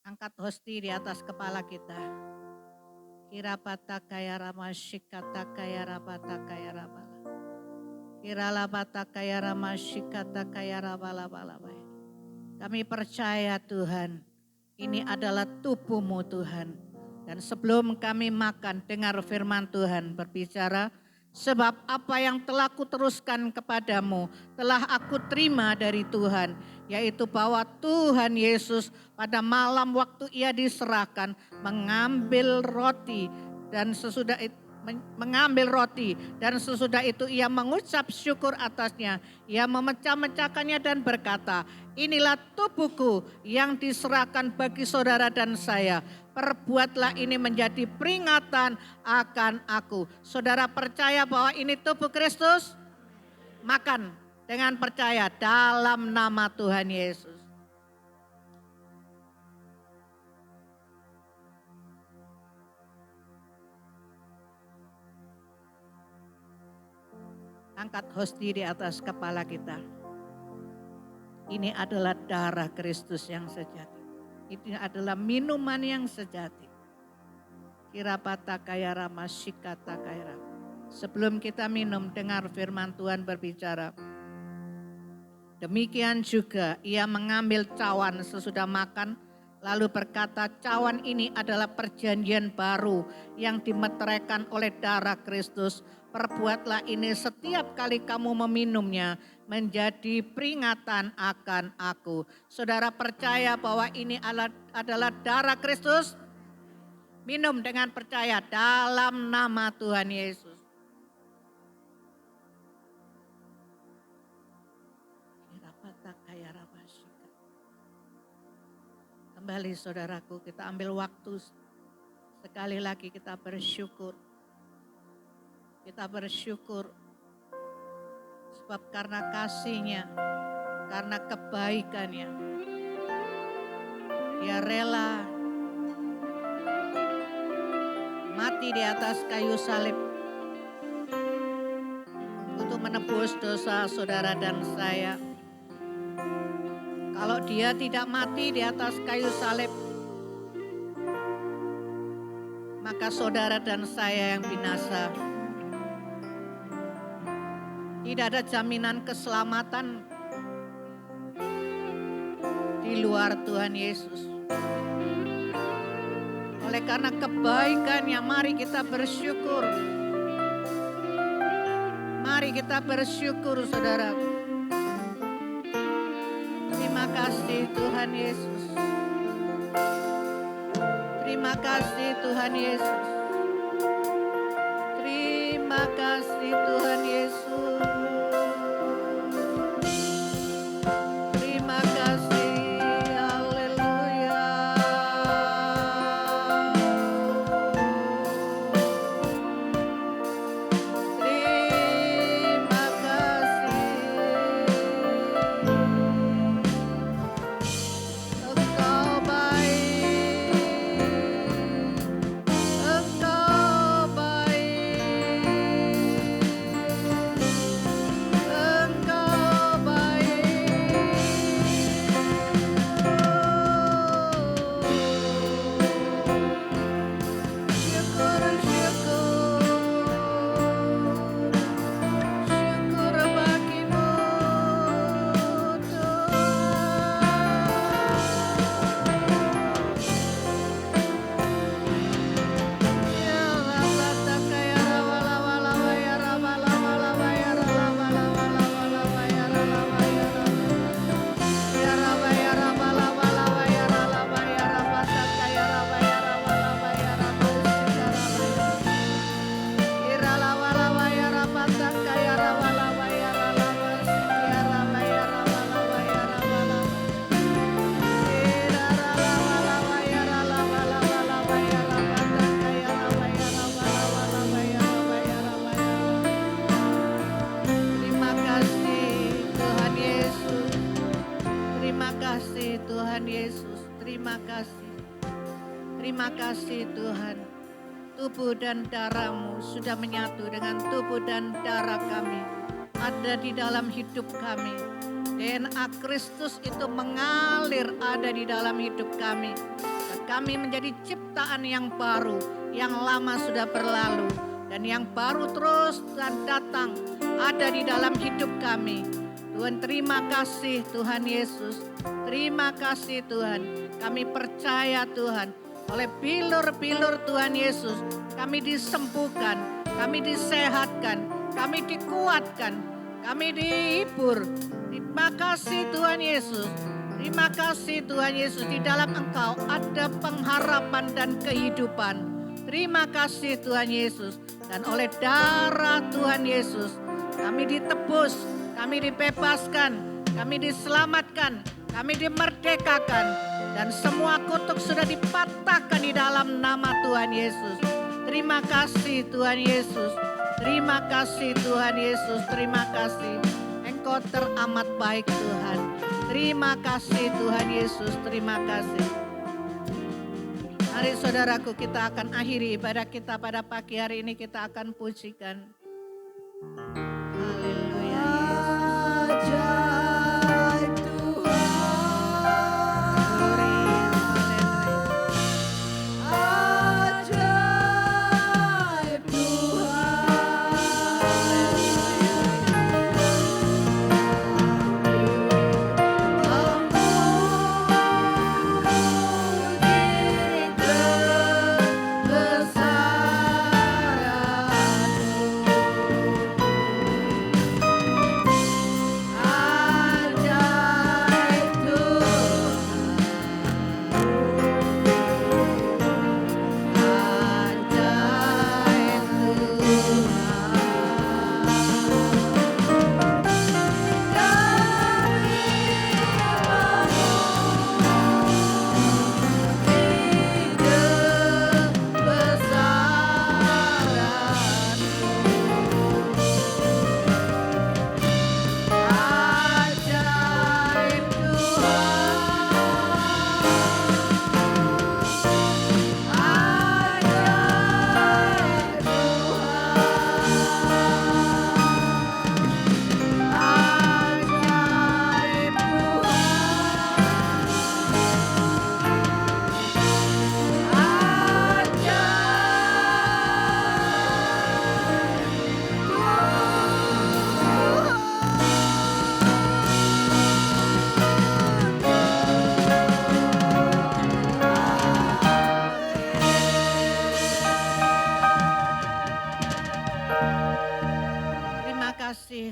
Speaker 2: Angkat hosti di atas kepala kita. Kirapatakaya ramashikatakaya rapatakaya rabala. Kiralapatakaya ramashikatakaya rabala-balabaya. Kami percaya Tuhan, ini adalah tubuh-Mu Tuhan. Dan sebelum kami makan, dengar firman Tuhan berbicara, sebab apa yang telah kuteruskan kepadamu telah aku terima dari Tuhan, yaitu bahwa Tuhan Yesus pada malam waktu ia diserahkan mengambil roti dan sesudah itu ia mengucap syukur atasnya. Ia memecah-mecahkannya dan berkata, inilah tubuhku yang diserahkan bagi saudara dan saya. Perbuatlah ini menjadi peringatan akan aku. Saudara percaya bahwa ini tubuh Kristus? Makan dengan percaya dalam nama Tuhan Yesus. Angkat hosti di atas kepala kita. Ini adalah darah Kristus yang sejati. Ini adalah minuman yang sejati. Kirapatakaya ramashikatakaya. Sebelum kita minum, dengar firman Tuhan berbicara. Demikian juga ia mengambil cawan sesudah makan, lalu berkata, cawan ini adalah perjanjian baru yang dimeteraikan oleh darah Kristus. Perbuatlah ini setiap kali kamu meminumnya menjadi peringatan akan aku. Saudara percaya bahwa ini adalah darah Kristus? Minum dengan percaya dalam nama Tuhan Yesus. Kembali saudaraku, kita ambil waktu sekali lagi kita bersyukur. Kita bersyukur sebab karena kasih-Nya, karena kebaikan-Nya, Dia rela mati di atas kayu salib untuk menebus dosa saudara dan saya. Kalau Dia tidak mati di atas kayu salib, maka saudara dan saya yang binasa. Tidak ada jaminan keselamatan di luar Tuhan Yesus. Oleh karena kebaikan-Nya, mari kita bersyukur. Mari kita bersyukur, saudara. Terima kasih Tuhan Yesus. Terima kasih Tuhan Yesus. Terima kasih Tuhan Yesus. Terima kasih, haleluya. Terima kasih. Engkau baik. Engkau baik. Engkau baik. Syukur, syukur. Syukur bagimu Terima kasih Tuhan Yesus. Terima kasih Tuhan Yesus. Terima kasih. Terima kasih Tuhan. Tubuh dan darah-Mu sudah menyatu dengan tubuh dan darah kami. ada di dalam hidup kami. DNA Kristus itu mengalir ada di dalam hidup kami. Dan kami menjadi ciptaan yang baru, yang lama sudah berlalu. Dan yang baru terus dan datang ada di dalam hidup kami. Tuhan, terima kasih Tuhan Yesus. Terima kasih Tuhan. Kami percaya Tuhan, oleh bilur-bilur Tuhan Yesus, kami disembuhkan, kami disehatkan, kami dikuatkan, kami dihibur. Terima kasih Tuhan Yesus. Terima kasih Tuhan Yesus, di dalam Engkau ada pengharapan dan kehidupan. Terima kasih Tuhan Yesus. Dan oleh darah Tuhan Yesus, kami ditebus, kami dibebaskan, kami diselamatkan, kami dimerdekakan. Dan semua kutuk sudah dipatahkan di dalam nama Tuhan Yesus. Terima kasih Tuhan Yesus. Terima kasih Tuhan Yesus. Terima kasih. Engkau teramat baik Tuhan. Terima kasih Tuhan Yesus. Terima kasih. Mari saudaraku, kita akan akhiri ibadah kita pada pagi hari ini. Kita akan pujikan. Haleluya.
Speaker 3: Ajaib Tuhan, ajaib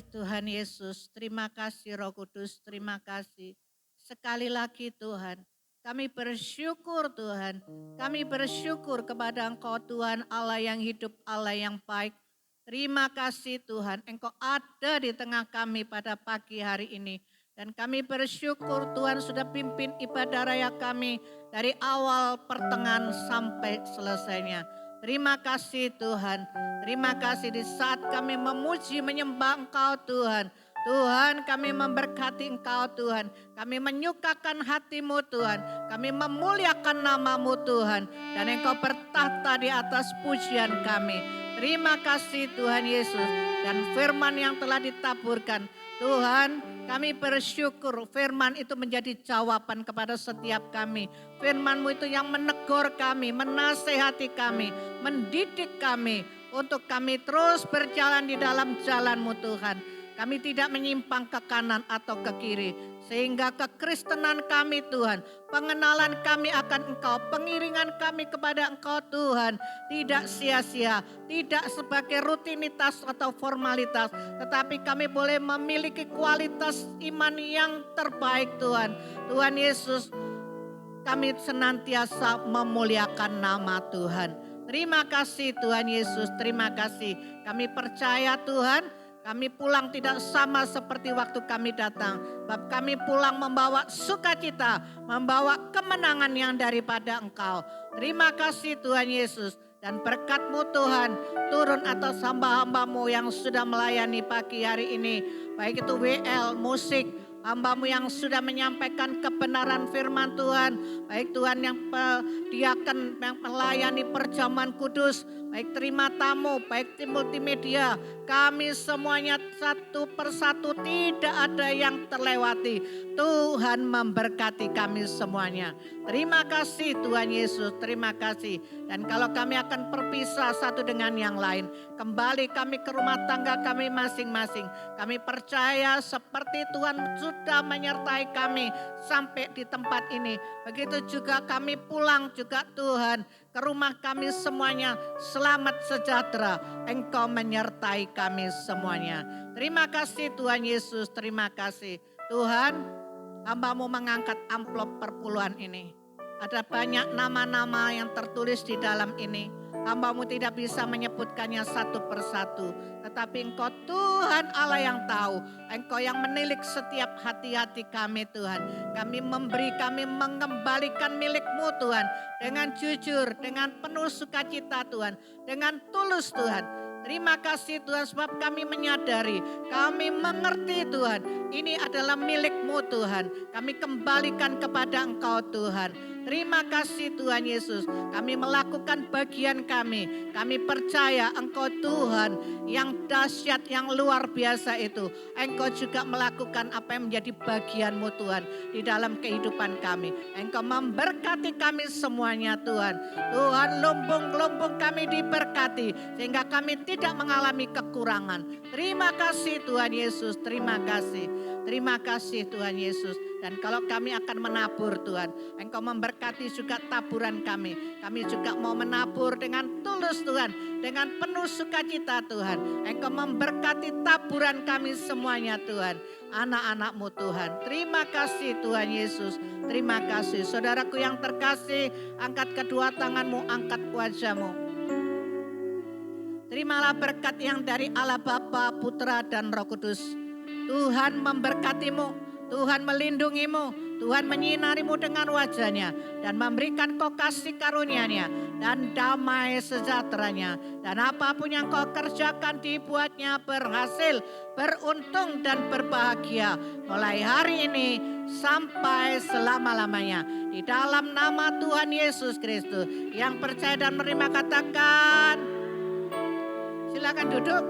Speaker 2: Tuhan Yesus, terima kasih Roh Kudus, terima kasih. Sekali lagi Tuhan, kami bersyukur Tuhan, kami bersyukur kepada Engkau Tuhan Allah yang hidup, Allah yang baik. Terima kasih Tuhan, Engkau ada di tengah kami pada pagi hari ini. Dan kami bersyukur Tuhan sudah pimpin ibadah raya kami dari awal pertengahan sampai selesainya. Terima kasih Tuhan, terima kasih di saat kami memuji menyembah Engkau Tuhan. Tuhan, kami memberkati Engkau Tuhan, kami menyukakan hati-Mu Tuhan, kami memuliakan nama-Mu Tuhan. Dan Engkau bertahta di atas pujian kami. Terima kasih Tuhan Yesus, dan firman yang telah ditaburkan. Tuhan, kami bersyukur firman itu menjadi jawaban kepada setiap kami. Firman-Mu itu yang menegur kami, menasehati kami, mendidik kami untuk kami terus berjalan di dalam jalan-Mu Tuhan. Kami tidak menyimpang ke kanan atau ke kiri. Sehingga kekristenan kami Tuhan, pengenalan kami akan Engkau, pengiringan kami kepada Engkau Tuhan, tidak sia-sia, tidak sebagai rutinitas atau formalitas, tetapi kami boleh memiliki kualitas iman yang terbaik Tuhan. Tuhan Yesus, kami senantiasa memuliakan nama Tuhan. Terima kasih Tuhan Yesus, terima kasih. Kami percaya Tuhan, kami pulang tidak sama seperti waktu kami datang. Sebab kami pulang membawa sukacita, membawa kemenangan yang daripada Engkau. Terima kasih Tuhan Yesus. Dan berkat-Mu Tuhan turun atas hamba-hamba-Mu yang sudah melayani pagi hari ini. Baik itu WL, musik, hamba-Mu yang sudah menyampaikan kebenaran firman Tuhan. Baik Tuhan yang diakan yang melayani perjamuan kudus baik terima tamu, baik tim multimedia, kami semuanya satu persatu tidak ada yang terlewati. Tuhan memberkati kami semuanya. Terima kasih Tuhan Yesus, terima kasih. Dan kalau kami akan berpisah satu dengan yang lain, kembali kami ke rumah tangga kami masing-masing. Kami percaya seperti Tuhan sudah menyertai kami sampai di tempat ini. Begitu juga kami pulang juga Tuhan ke rumah kami semuanya selamat sejahtera. Engkau menyertai kami semuanya. Terima kasih Tuhan Yesus, terima kasih. Tuhan, hamba-Mu mengangkat amplop perpuluhan ini. Ada banyak nama-nama yang tertulis di dalam ini. Hamba-Mu tidak bisa menyebutkannya satu persatu. Tetapi Engkau Tuhan Allah yang tahu. Engkau yang menilik setiap hati-hati kami Tuhan. Kami memberi, kami mengembalikan milik-Mu Tuhan. Dengan jujur, dengan penuh sukacita Tuhan. Dengan tulus Tuhan. Terima kasih Tuhan sebab kami menyadari, kami mengerti Tuhan. Ini adalah milik-Mu Tuhan. Kami kembalikan kepada Engkau Tuhan. Terima kasih Tuhan Yesus. Kami melakukan bagian kami. Kami percaya Engkau Tuhan yang dahsyat, yang luar biasa itu. Engkau juga melakukan apa yang menjadi bagian-Mu Tuhan di dalam kehidupan kami. Engkau memberkati kami semuanya Tuhan. Tuhan, lumbung-lumbung kami diberkati sehingga kami tidak mengalami kekurangan. Terima kasih Tuhan Yesus, terima kasih. Terima kasih Tuhan Yesus. Dan kalau kami akan menabur Tuhan, Engkau memberkati juga taburan kami. Kami juga mau menabur dengan tulus Tuhan, dengan penuh sukacita Tuhan. Engkau memberkati taburan kami semuanya Tuhan. Anak-anak-Mu Tuhan. Terima kasih Tuhan Yesus. Terima kasih. Saudaraku yang terkasih, angkat kedua tanganmu, angkat wajahmu. Terimalah berkat yang dari Allah Bapa, Putra dan Roh Kudus. Tuhan memberkatimu. Tuhan melindungimu, Tuhan menyinarimu dengan wajahnya dan memberikan kau kasih karunia-Nya dan damai sejahteranya. Dan apapun yang kau kerjakan dibuatnya berhasil, beruntung dan berbahagia mulai hari ini sampai selama-lamanya. Di dalam nama Tuhan Yesus Kristus, yang percaya dan menerima katakan, silakan duduk.